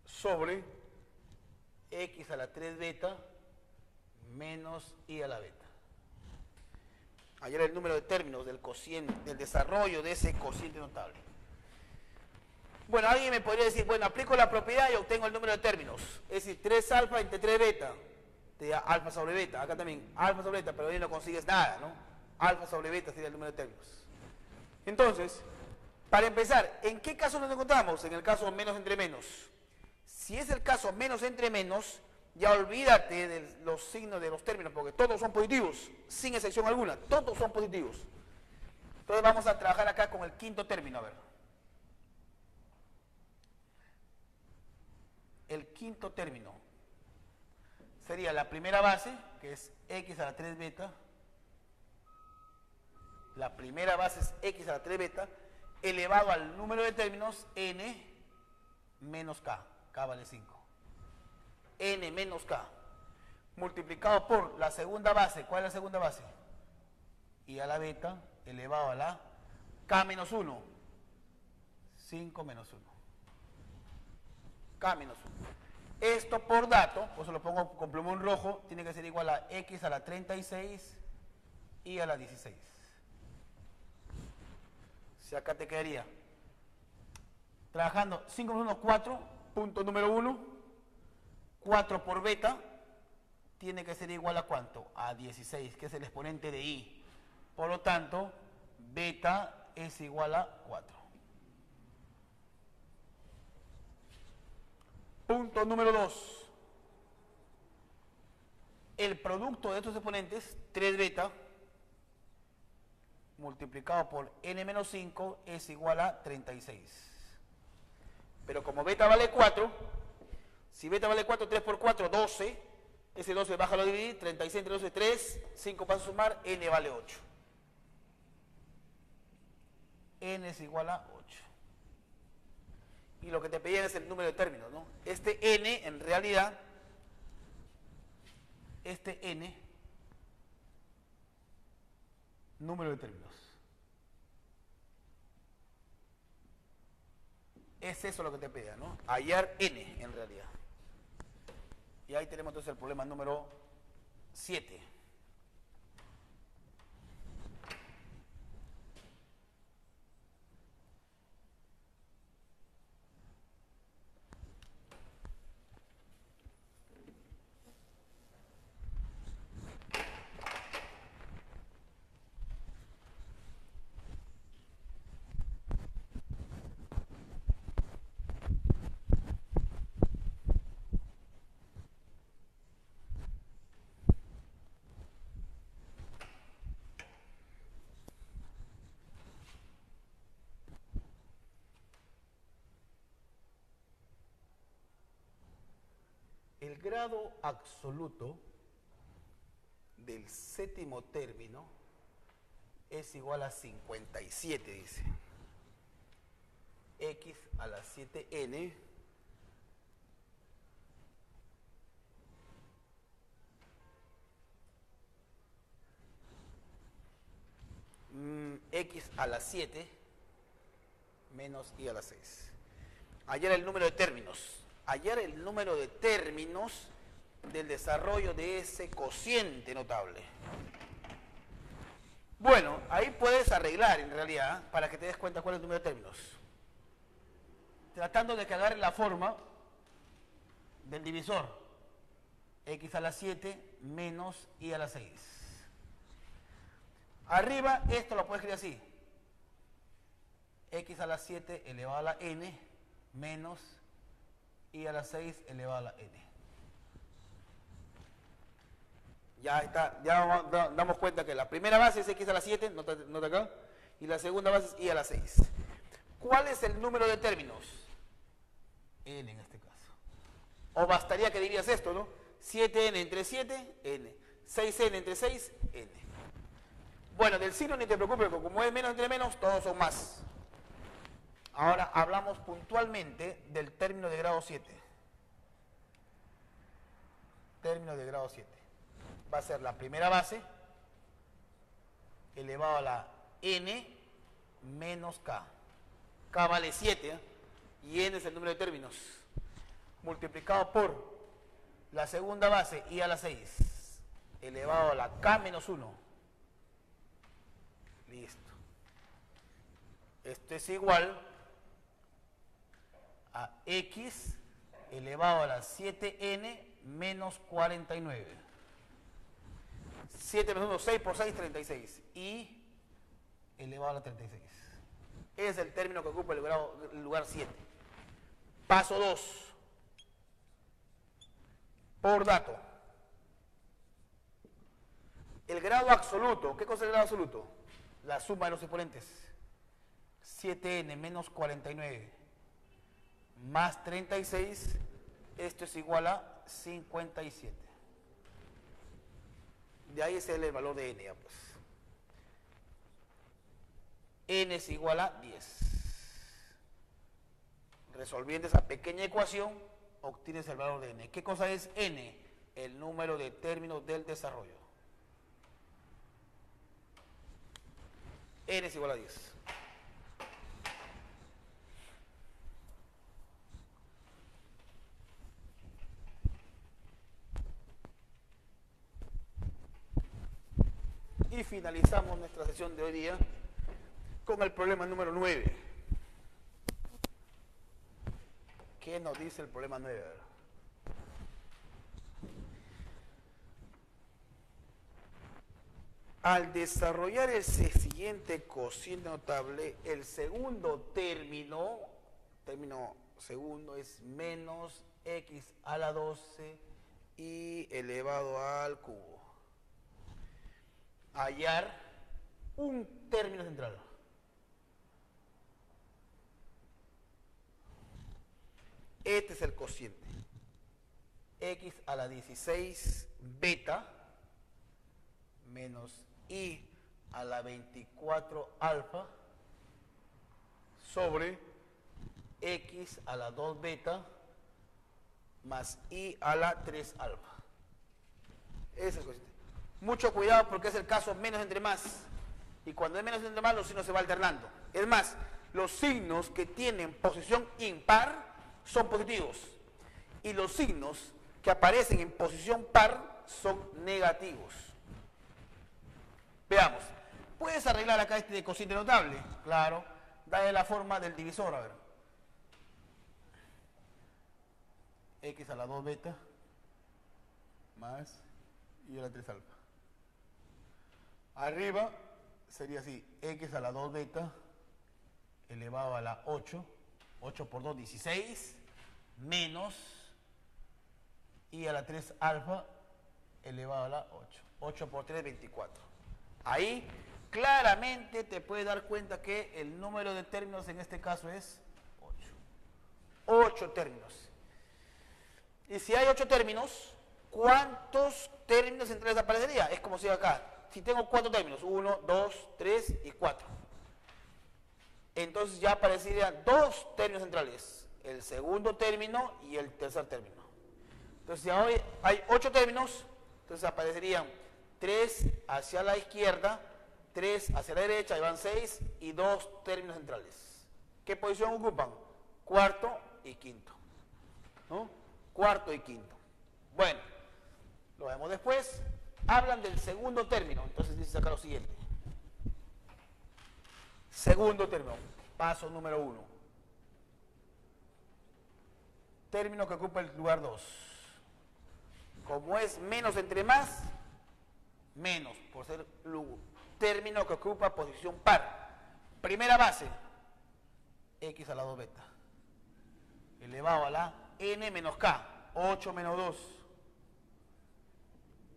sobre x a la 3 beta menos y a la beta. Ayer el número de términos del cociente, del desarrollo de ese cociente notable. Bueno, alguien me podría decir, bueno, aplico la propiedad y obtengo el número de términos. Es decir, 3 alfa entre 3 beta, te da alfa sobre beta. Acá también, alfa sobre beta, pero ahí no consigues nada, ¿no? Alfa sobre beta sería el número de términos. Entonces, para empezar, ¿en qué caso nos encontramos? En el caso menos entre menos. Si es el caso menos entre menos, ya olvídate de los signos de los términos, porque todos son positivos, sin excepción alguna, todos son positivos. Entonces vamos a trabajar acá con el quinto término, a ver. El quinto término sería la primera base, que es x a la 3 beta. La primera base es x a la 3 beta, elevado al número de términos n menos k, k vale 5. N menos k, multiplicado por la segunda base. ¿Cuál es la segunda base? Y a la beta, elevado a la k menos 1. 5 menos 1. K menos 1. Esto por dato, por eso lo pongo con plumón rojo, tiene que ser igual a x a la 36 y a la 16. Si acá te quedaría, trabajando 5 menos 1, 4, punto número 1, 4 por beta, tiene que ser igual a ¿cuánto? A 16, que es el exponente de i. Por lo tanto, beta es igual a 4. Punto número 2. El producto de estos exponentes, 3 beta, multiplicado por n menos 5, es igual a 36. Pero como beta vale 4, si beta vale 4, 3 por 4, 12. Ese 12 bájalo a dividir, 36 entre 12, 3. 5 pasa a sumar, n vale 8. N es igual a 8. Y lo que te pedían es el número de términos, ¿no? Este n, en realidad, este n, número de términos. Es eso lo que te pedía, ¿no? Hallar n, en realidad. Y ahí tenemos entonces el problema número 7. El grado absoluto del séptimo término es igual a 57, dice. X a la 7n x a la 7 menos y a la 6. Hallar el número de términos. Hallar el número de términos del desarrollo de ese cociente notable. Bueno, ahí puedes arreglar en realidad para que te des cuenta cuál es el número de términos. Tratando de que agarre la forma del divisor. X a la 7 menos y a la 6. Arriba esto lo puedes escribir así. X a la 7 elevado a la n menos y a la 6 elevado a la n. Ya está, ya damos cuenta que la primera base es x a la 7, nota acá, y la segunda base es y a la 6. ¿Cuál es el número de términos? N en este caso. O bastaría que dividas esto, ¿no? 7n entre 7, n. 6n entre 6, n. Bueno, del signo ni te preocupes, porque como es menos entre menos, todos son más. Ahora hablamos puntualmente del término de grado 7. Término de grado 7. Va a ser la primera base elevado a la n menos k. K vale 7, ¿eh? Y n es el número de términos. Multiplicado por la segunda base y a la 6 elevado a la k menos 1. Listo. Esto es igual a x elevado a la 7n menos 49. 7 menos 1, 6 por 6, 36. Y elevado a la 36. Es el término que ocupa el lugar 7. Paso 2. Por dato. El grado absoluto. ¿Qué cosa es el grado absoluto? La suma de los exponentes. 7n menos 49 más 36. Esto es igual a 57. De ahí es el valor de n, ya pues. N es igual a 10. Resolviendo esa pequeña ecuación, obtienes el valor de n. ¿Qué cosa es n? El número de términos del desarrollo. N es igual a 10. Y finalizamos nuestra sesión de hoy día con el problema número 9. ¿Qué nos dice el problema 9? Al desarrollar el siguiente cociente notable, el segundo término segundo es menos x a la 12 y elevado al cubo. Hallar un término central. Este es el cociente. X a la 16 beta menos y a la 24 alfa sobre x a la 2 beta más y a la 3 alfa. Ese es el cociente. Mucho cuidado porque es el caso menos entre más. Y cuando es menos entre más, los signos se van alternando. Es más, los signos que tienen posición impar son positivos. Y los signos que aparecen en posición par son negativos. Veamos. ¿Puedes arreglar acá este cociente notable? Claro. Dale la forma del divisor, a ver. X a la 2 beta más y a la 3 alfa. Arriba sería así, x a la 2 beta elevado a la 8, 8 por 2, 16, menos y a la 3 alfa elevado a la 8, 8 por 3, 24. Ahí claramente te puedes dar cuenta que el número de términos en este caso es 8. 8 términos. Y si hay 8 términos, ¿cuántos términos centrales aparecería? Es como si acá, si tengo 4 términos, 1, 2, 3 y 4. Entonces ya aparecerían 2 términos centrales, el segundo término y el tercer término. Entonces si hoy hay 8 términos, entonces aparecerían 3 hacia la izquierda, 3 hacia la derecha, y van 6 y 2 términos centrales. ¿Qué posición ocupan? Cuarto y quinto, ¿no? Cuarto y quinto. Bueno, lo vemos después. Hablan del segundo término, entonces dice acá lo siguiente. Segundo término, paso número 1. Término que ocupa el lugar 2. Como es menos entre más, menos, por ser término que ocupa posición par. Primera base, x a la 2 beta, elevado a la n menos k, 8 menos 2,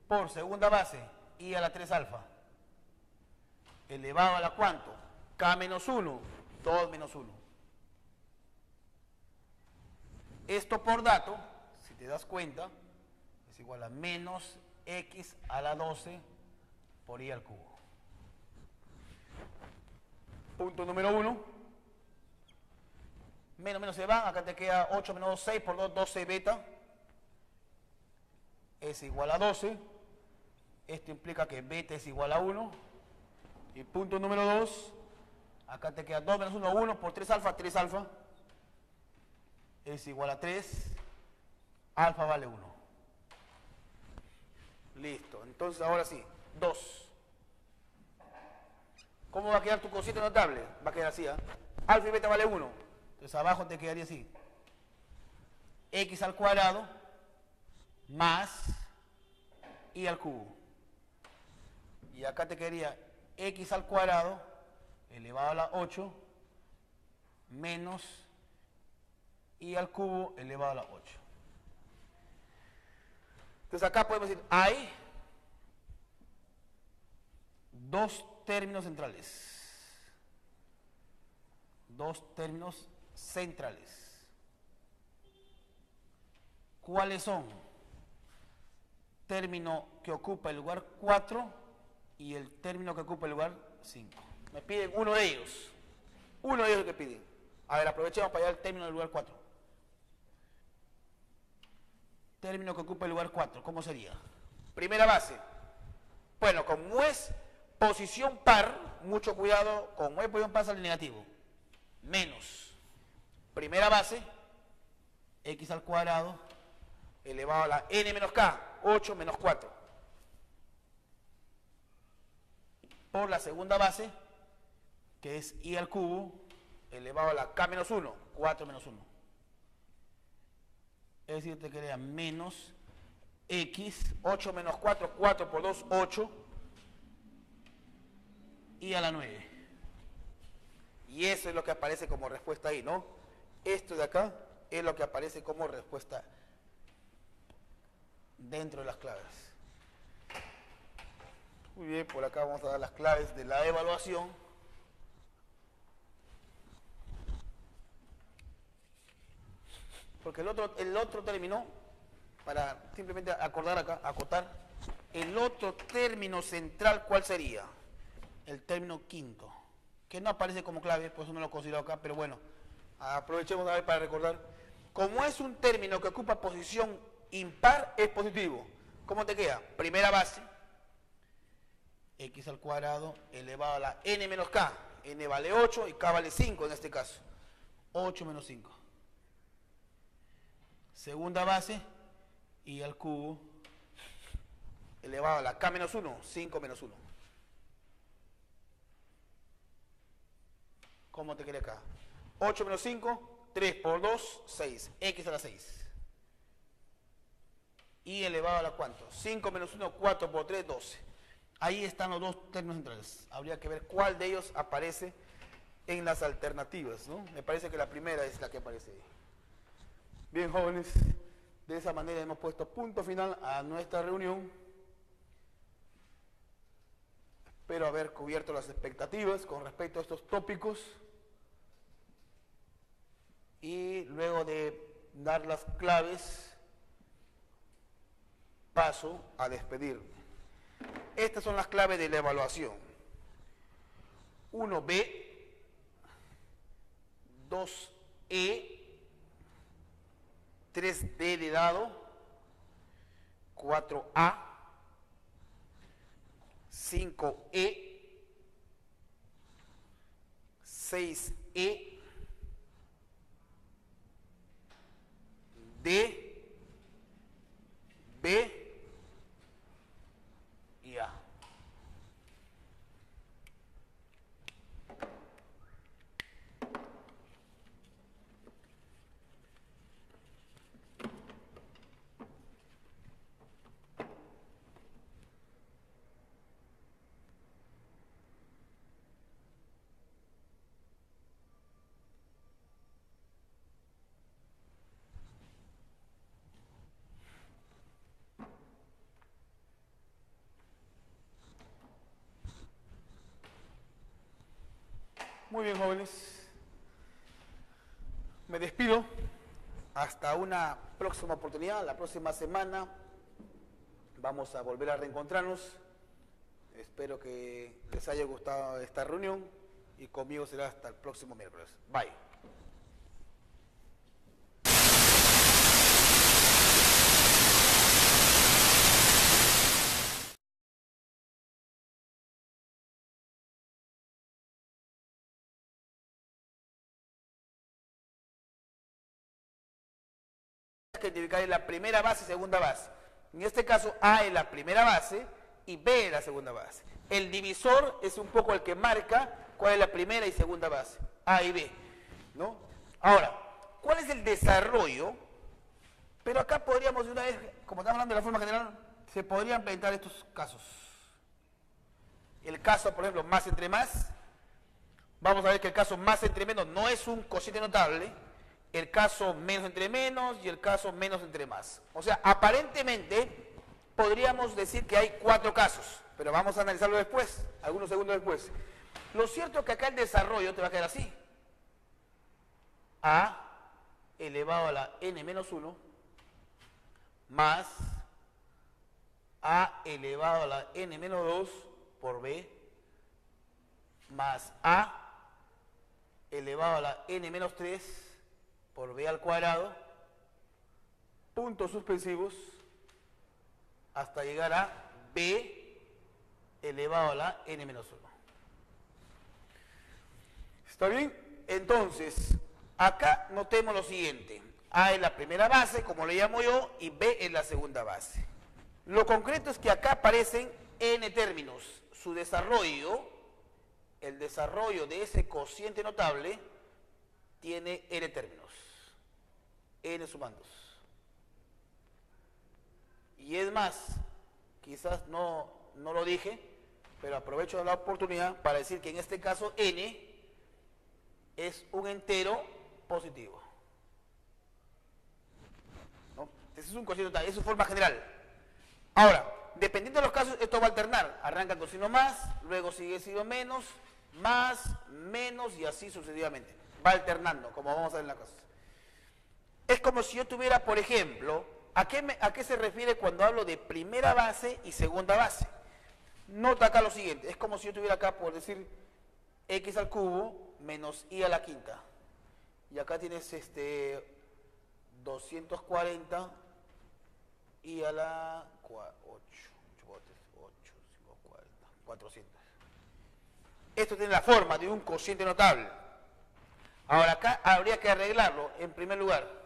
por segunda base, y a la 3 alfa, elevado a la cuánto, k menos 1, 2 menos 1. Esto por dato, si te das cuenta, es igual a menos x a la 12 por i al cubo. Punto número 1. Menos se van, acá te queda 8 menos 2, 6 por 2, 12 beta. Es igual a 12. Esto implica que beta es igual a 1. Y punto número 2. Acá te queda 2 menos 1, 1 por 3 alfa, 3 alfa. Es igual a 3. Alfa vale 1. Listo. Entonces ahora sí, 2. ¿Cómo va a quedar tu cociente notable? Va a quedar así, ¿eh? Alfa y beta vale 1. Entonces abajo te quedaría así. X al cuadrado más y al cubo. Y acá te quedaría x al cuadrado elevado a la 8 menos y al cubo elevado a la 8. Entonces acá podemos decir, hay 2 términos centrales. 2 términos centrales. ¿Cuáles son? Término que ocupa el lugar 4 y el término que ocupa el lugar 5. Me piden uno de ellos. Uno de ellos que piden. A ver, aprovechemos para hallar el término del lugar 4. Término que ocupa el lugar 4, ¿cómo sería? Primera base. Bueno, como es posición par, mucho cuidado, como es posición par sale negativo. Menos. Primera base, x al cuadrado, elevado a la n menos k, 8 menos 4. Por la segunda base, que es i al cubo, elevado a la k menos 1, 4 menos 1. Es decir, te queda menos x, 8 menos 4, 4 por 2, 8, y a la 9. Y eso es lo que aparece como respuesta ahí, ¿no? Esto de acá es lo que aparece como respuesta dentro de las claves. Muy bien, por acá vamos a dar las claves de la evaluación. Porque el otro término, para simplemente acordar acá, acotar, el otro término central, ¿cuál sería? El término quinto, que no aparece como clave, por eso no lo considero acá, pero bueno, aprovechemos a ver para recordar. Como es un término que ocupa posición impar, es positivo. ¿Cómo te queda? Primera base, x al cuadrado elevado a la n menos k. N vale 8 y k vale 5 en este caso. 8 menos 5. Segunda base, y al cubo elevado a la k menos 1, 5 menos 1. ¿Cómo te queda acá? 8 menos 5, 3 por 2, 6. X a la 6. Y elevado a la ¿cuánto? 5 menos 1, 4 por 3, 12. Ahí están los dos términos centrales. Habría que ver cuál de ellos aparece en las alternativas, ¿no? Me parece que la primera es la que aparece ahí. Bien, jóvenes, de esa manera hemos puesto punto final a nuestra reunión. Espero haber cubierto las expectativas con respecto a estos tópicos. Y luego de dar las claves paso a despedirme. Estas son las claves de la evaluación. 1B, 2E, 3D de dado, 4A, 5E, 6E, D, B y A. Muy bien, jóvenes. Me despido. Hasta una próxima oportunidad. La próxima semana vamos a volver a reencontrarnos. Espero que les haya gustado esta reunión y conmigo será hasta el próximo miércoles. Bye. Que identificar la primera base y segunda base. En este caso, A es la primera base y B es la segunda base. El divisor es un poco el que marca cuál es la primera y segunda base, A y B, ¿no? Ahora, ¿cuál es el desarrollo? Pero acá podríamos de una vez, como estamos hablando de la forma general, se podrían plantear estos casos. El caso, por ejemplo, más entre más. Vamos a ver que el caso más entre menos no es un cociente notable. El caso menos entre menos y el caso menos entre más. O sea, aparentemente podríamos decir que hay 4 casos, pero vamos a analizarlo después, algunos segundos después. Lo cierto es que acá el desarrollo te va a quedar así. A elevado a la n menos 1 más A elevado a la n menos 2 por B más A elevado a la n menos 3 por B al cuadrado, puntos suspensivos, hasta llegar a B elevado a la n menos 1. ¿Está bien? Entonces, acá notemos lo siguiente. A es la primera base, como le llamo yo, y B es la segunda base. Lo concreto es que acá aparecen n términos. Su desarrollo, el desarrollo de ese cociente notable, tiene n términos. N sumandos. Y es más, quizás no lo dije, pero aprovecho la oportunidad para decir que en este caso n es un entero positivo. ¿No? Ese es un cociente notable, es su forma general. Ahora, dependiendo de los casos, esto va a alternar. Arranca con signo más, luego sigue signo menos, más, menos y así sucesivamente. Va alternando, como vamos a ver en la clase. Es como si yo tuviera, por ejemplo, ¿a qué se refiere cuando hablo de primera base y segunda base? Nota acá lo siguiente, es como si yo tuviera acá, por decir, x al cubo menos y a la quinta. Y acá tienes 240 y a la 400. Esto tiene la forma de un cociente notable. Ahora acá habría que arreglarlo en primer lugar.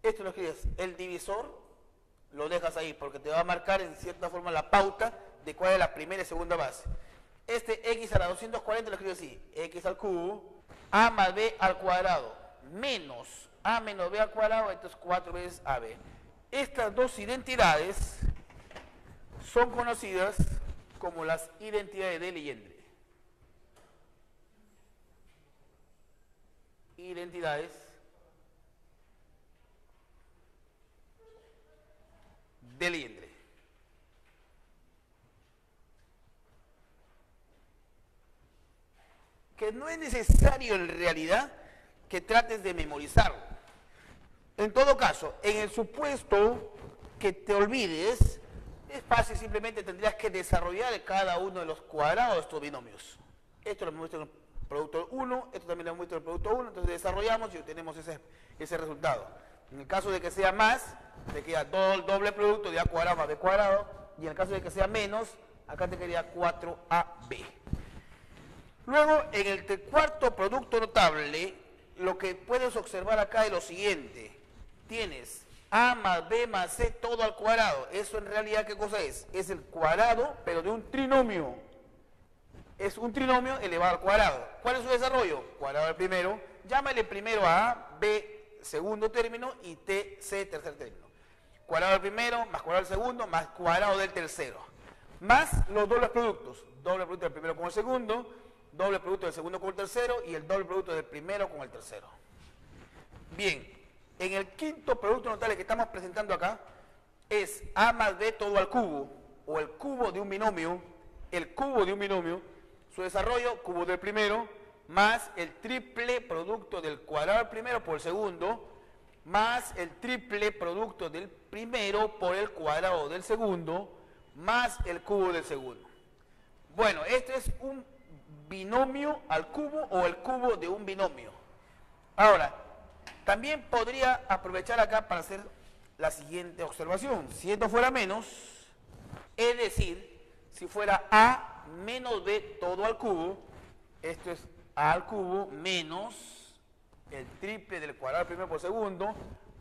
Esto lo escribes, el divisor lo dejas ahí porque te va a marcar en cierta forma la pauta de cuál es la primera y segunda base. Este x a la 240 lo escribes así, x al cubo, a más b al cuadrado, menos a menos b al cuadrado, esto es 4 veces ab. Estas dos identidades son conocidas como las identidades de Legendre. Identidades de Legendre. Que no es necesario en realidad que trates de memorizarlo. En todo caso, en el supuesto que te olvides, es fácil, simplemente tendrías que desarrollar cada uno de los cuadrados de estos binomios. Esto lo hemos visto en el producto 1, esto también lo hemos visto en el producto 1, entonces desarrollamos y obtenemos ese resultado. En el caso de que sea más, te queda doble producto de a cuadrado más b cuadrado, y en el caso de que sea menos, acá te quedaría 4ab. Luego, en el cuarto producto notable, lo que puedes observar acá es lo siguiente. Tienes a más b más c todo al cuadrado. Eso en realidad, ¿qué cosa es? Es el cuadrado, pero de un trinomio. Es un trinomio elevado al cuadrado. ¿Cuál es su desarrollo? Cuadrado del primero. Llámale primero a a, b segundo término y t, c tercer término. Cuadrado del primero más cuadrado del segundo más cuadrado del tercero. Más los dobles productos. Doble producto del primero con el segundo, doble producto del segundo con el tercero y el doble producto del primero con el tercero. Bien, en el quinto producto notable que estamos presentando acá es a más b todo al cubo, o el cubo de un binomio, su desarrollo, cubo del primero, más el triple producto del cuadrado del primero por el segundo, más el triple producto del primero por el cuadrado del segundo, más el cubo del segundo. Bueno, este es un binomio al cubo o el cubo de un binomio. Ahora, también podría aprovechar acá para hacer la siguiente observación. Si esto fuera menos, es decir, si fuera a menos b todo al cubo, esto es a al cubo menos el triple del cuadrado del primero por segundo,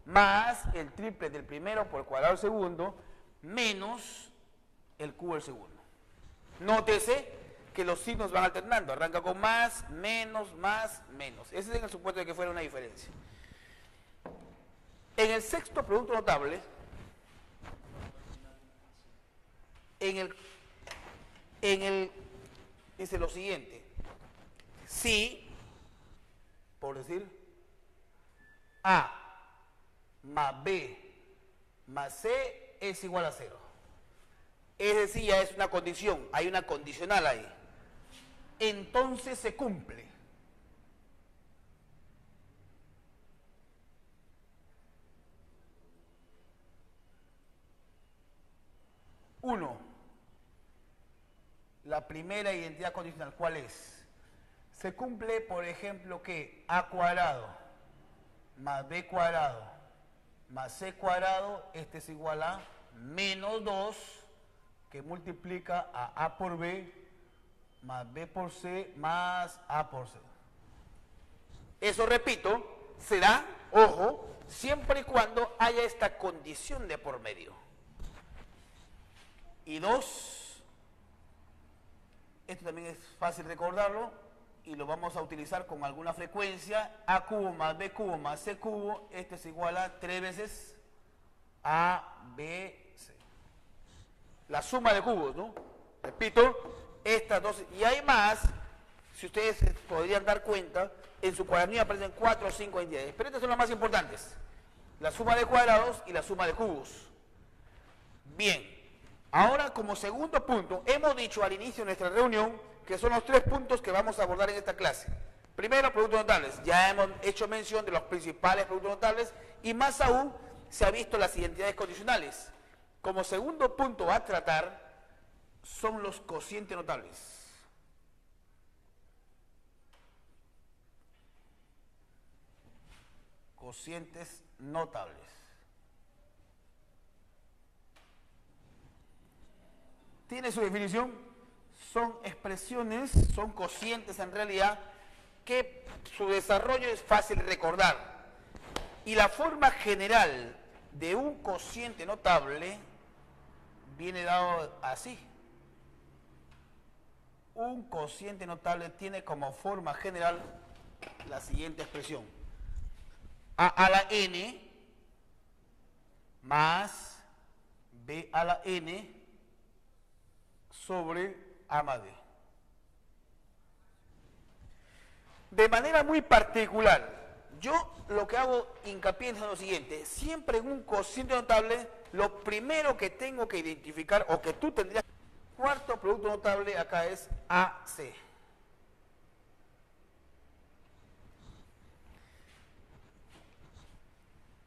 más el triple del primero por el cuadrado del segundo, menos el cubo del segundo. Nótese que los signos van alternando, arranca con más, menos. Ese es en el supuesto de que fuera una diferencia. En el sexto producto notable, dice lo siguiente: si, por decir, a más b más c es igual a 0. Es decir, ya es una condición, hay una condicional ahí. Entonces se cumple. Uno, la primera identidad condicional, ¿cuál es? Se cumple, por ejemplo, que a cuadrado más b cuadrado más c cuadrado, este es igual a menos 2, que multiplica a por b más b por c más a por c. Eso, repito, será, ojo, siempre y cuando haya esta condición de por medio. Y 2, esto también es fácil recordarlo y lo vamos a utilizar con alguna frecuencia: a cubo más b cubo más c cubo, este es igual a 3 veces a, b, c. La suma de cubos, ¿no? Repito, estas dos, y hay más, si ustedes se podrían dar cuenta, en su cuadernillo aparecen 4 o 5 entidades, pero estas son las más importantes: la suma de cuadrados y la suma de cubos. Bien, ahora como segundo punto, hemos dicho al inicio de nuestra reunión que son los 3 puntos que vamos a abordar en esta clase. Primero, productos notables. Ya hemos hecho mención de los principales productos notables y más aún se ha visto las identidades condicionales. Como segundo punto a tratar son los cocientes notables. Cocientes notables. ¿Tiene su definición? Son expresiones, son cocientes en realidad, que su desarrollo es fácil de recordar. Y la forma general de un cociente notable viene dado así. Un cociente notable tiene como forma general la siguiente expresión: a la n más b a la n sobre a más b. De manera muy particular, yo lo que hago hincapié es lo siguiente: siempre en un cociente notable, lo primero que tengo que identificar, o que tú tendrías, cuarto producto notable acá es AC.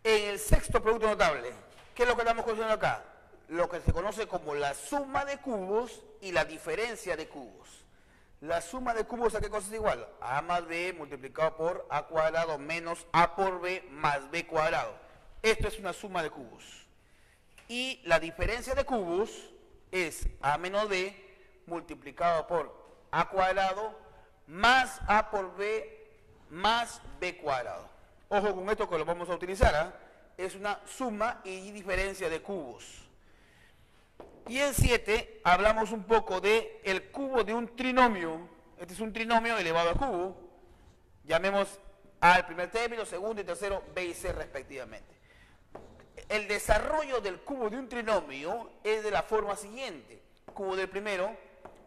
En el sexto producto notable, ¿Qué es lo que estamos considerando acá? Lo que se conoce como la suma de cubos y la diferencia de cubos. La suma de cubos, ¿a qué cosa es igual? A más b multiplicado por a cuadrado menos a por b más b cuadrado. Esto es una suma de cubos. Y la diferencia de cubos es a menos b multiplicado por a cuadrado más a por b más b cuadrado. Ojo con esto que lo vamos a utilizar, ¿eh? Es una suma y diferencia de cubos. Y en 7 hablamos un poco de el cubo de un trinomio. Este es un trinomio elevado al cubo. Llamemos al primer término, segundo y tercero, b y c respectivamente. El desarrollo del cubo de un trinomio es de la forma siguiente. Cubo del primero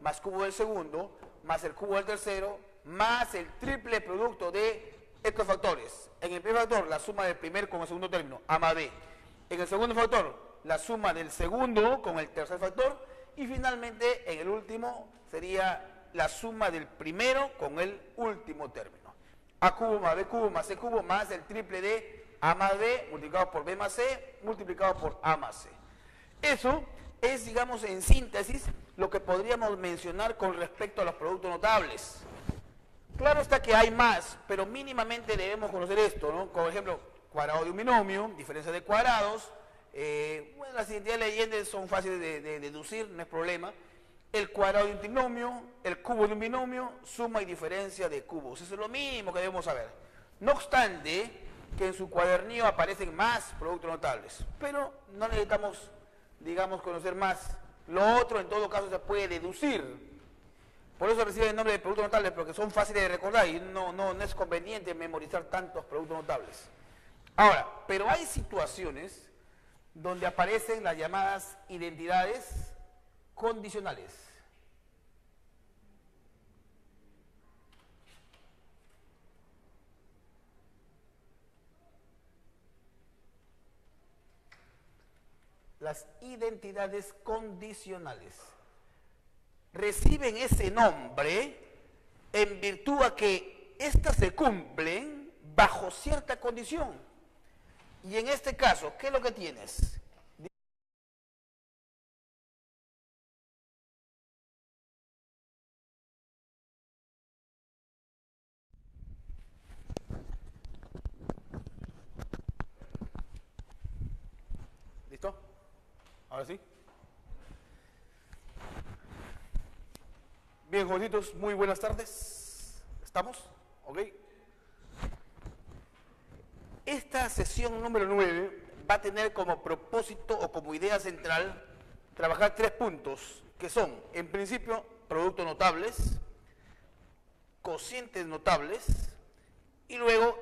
más cubo del segundo más el cubo del tercero más el triple producto de estos factores. En el primer factor, la suma del primer con el segundo término, a más b. En el segundo factor, la suma del segundo con el tercer factor. Y finalmente, en el último, sería la suma del primero con el último término. A cubo más b cubo más c cubo más el triple de a más b multiplicado por b más c multiplicado por a más c. Eso es, digamos, en síntesis, lo que podríamos mencionar con respecto a los productos notables. Claro está que hay más, pero mínimamente debemos conocer esto, ¿no? Por ejemplo, cuadrado de un binomio, diferencia de cuadrados. Bueno, las identidades leyendas son fáciles de deducir, no es problema. El cuadrado de un trinomio, el cubo de un binomio, suma y diferencia de cubos. Eso es lo mínimo que debemos saber. No obstante, que en su cuadernillo aparecen más productos notables, pero no necesitamos, digamos, conocer más. Lo otro, en todo caso, se puede deducir. Por eso reciben el nombre de productos notables, porque son fáciles de recordar y no es conveniente memorizar tantos productos notables. Ahora, pero hay situaciones donde aparecen las llamadas identidades condicionales. Las identidades condicionales reciben ese nombre en virtud a que éstas se cumplen bajo cierta condición. Y en este caso, ¿qué es lo que tienes? ¿Listo? Ahora sí. Bien, jovencitos, muy buenas tardes. ¿Estamos? ¿Ok? Esta sesión número 9 va a tener como propósito o como idea central trabajar 3 puntos, que son, en principio, productos notables, cocientes notables, y luego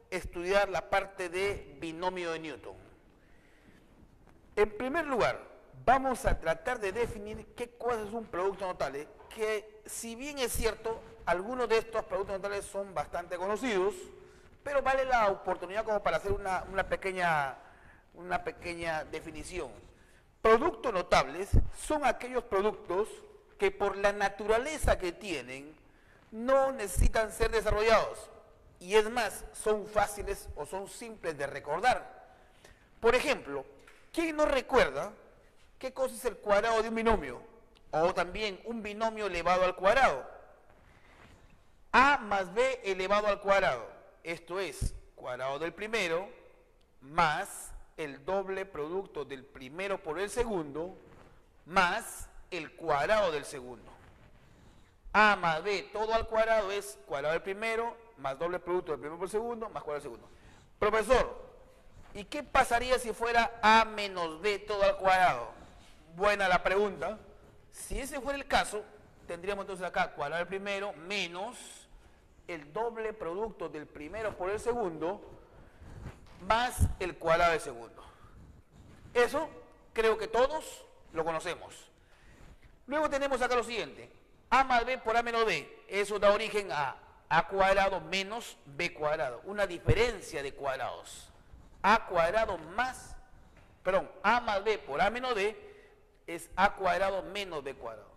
estudiar la parte de binomio de Newton. En primer lugar, vamos a tratar de definir qué cosa es un producto notable, que si bien es cierto, algunos de estos productos notables son bastante conocidos, pero vale la oportunidad como para hacer una pequeña definición. Productos notables son aquellos productos que por la naturaleza que tienen no necesitan ser desarrollados, y es más, son fáciles o son simples de recordar. Por ejemplo, ¿quién no recuerda qué cosa es el cuadrado de un binomio? O también un binomio elevado al cuadrado. A más b elevado al cuadrado. Esto es cuadrado del primero más el doble producto del primero por el segundo más el cuadrado del segundo. A más b todo al cuadrado es cuadrado del primero más doble producto del primero por el segundo más cuadrado del segundo. Profesor, ¿y qué pasaría si fuera a menos b todo al cuadrado? Buena la pregunta. Si ese fuera el caso, tendríamos entonces acá cuadrado del primero menos el doble producto del primero por el segundo más el cuadrado del segundo. Eso creo que todos lo conocemos. Luego tenemos acá lo siguiente. A más b por a menos b. Eso da origen a a cuadrado menos b cuadrado. Una diferencia de cuadrados. A cuadrado más, perdón, a más b por a menos b es a cuadrado menos b cuadrado.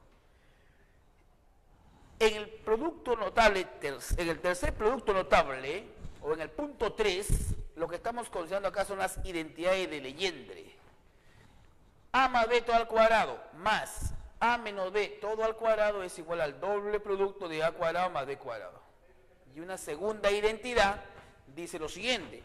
En el producto notable, en el tercer producto notable, o en el punto 3, lo que estamos considerando acá son las identidades de Legendre. A más B todo al cuadrado más A menos B todo al cuadrado es igual al doble producto de A cuadrado más B cuadrado. Y una segunda identidad dice lo siguiente.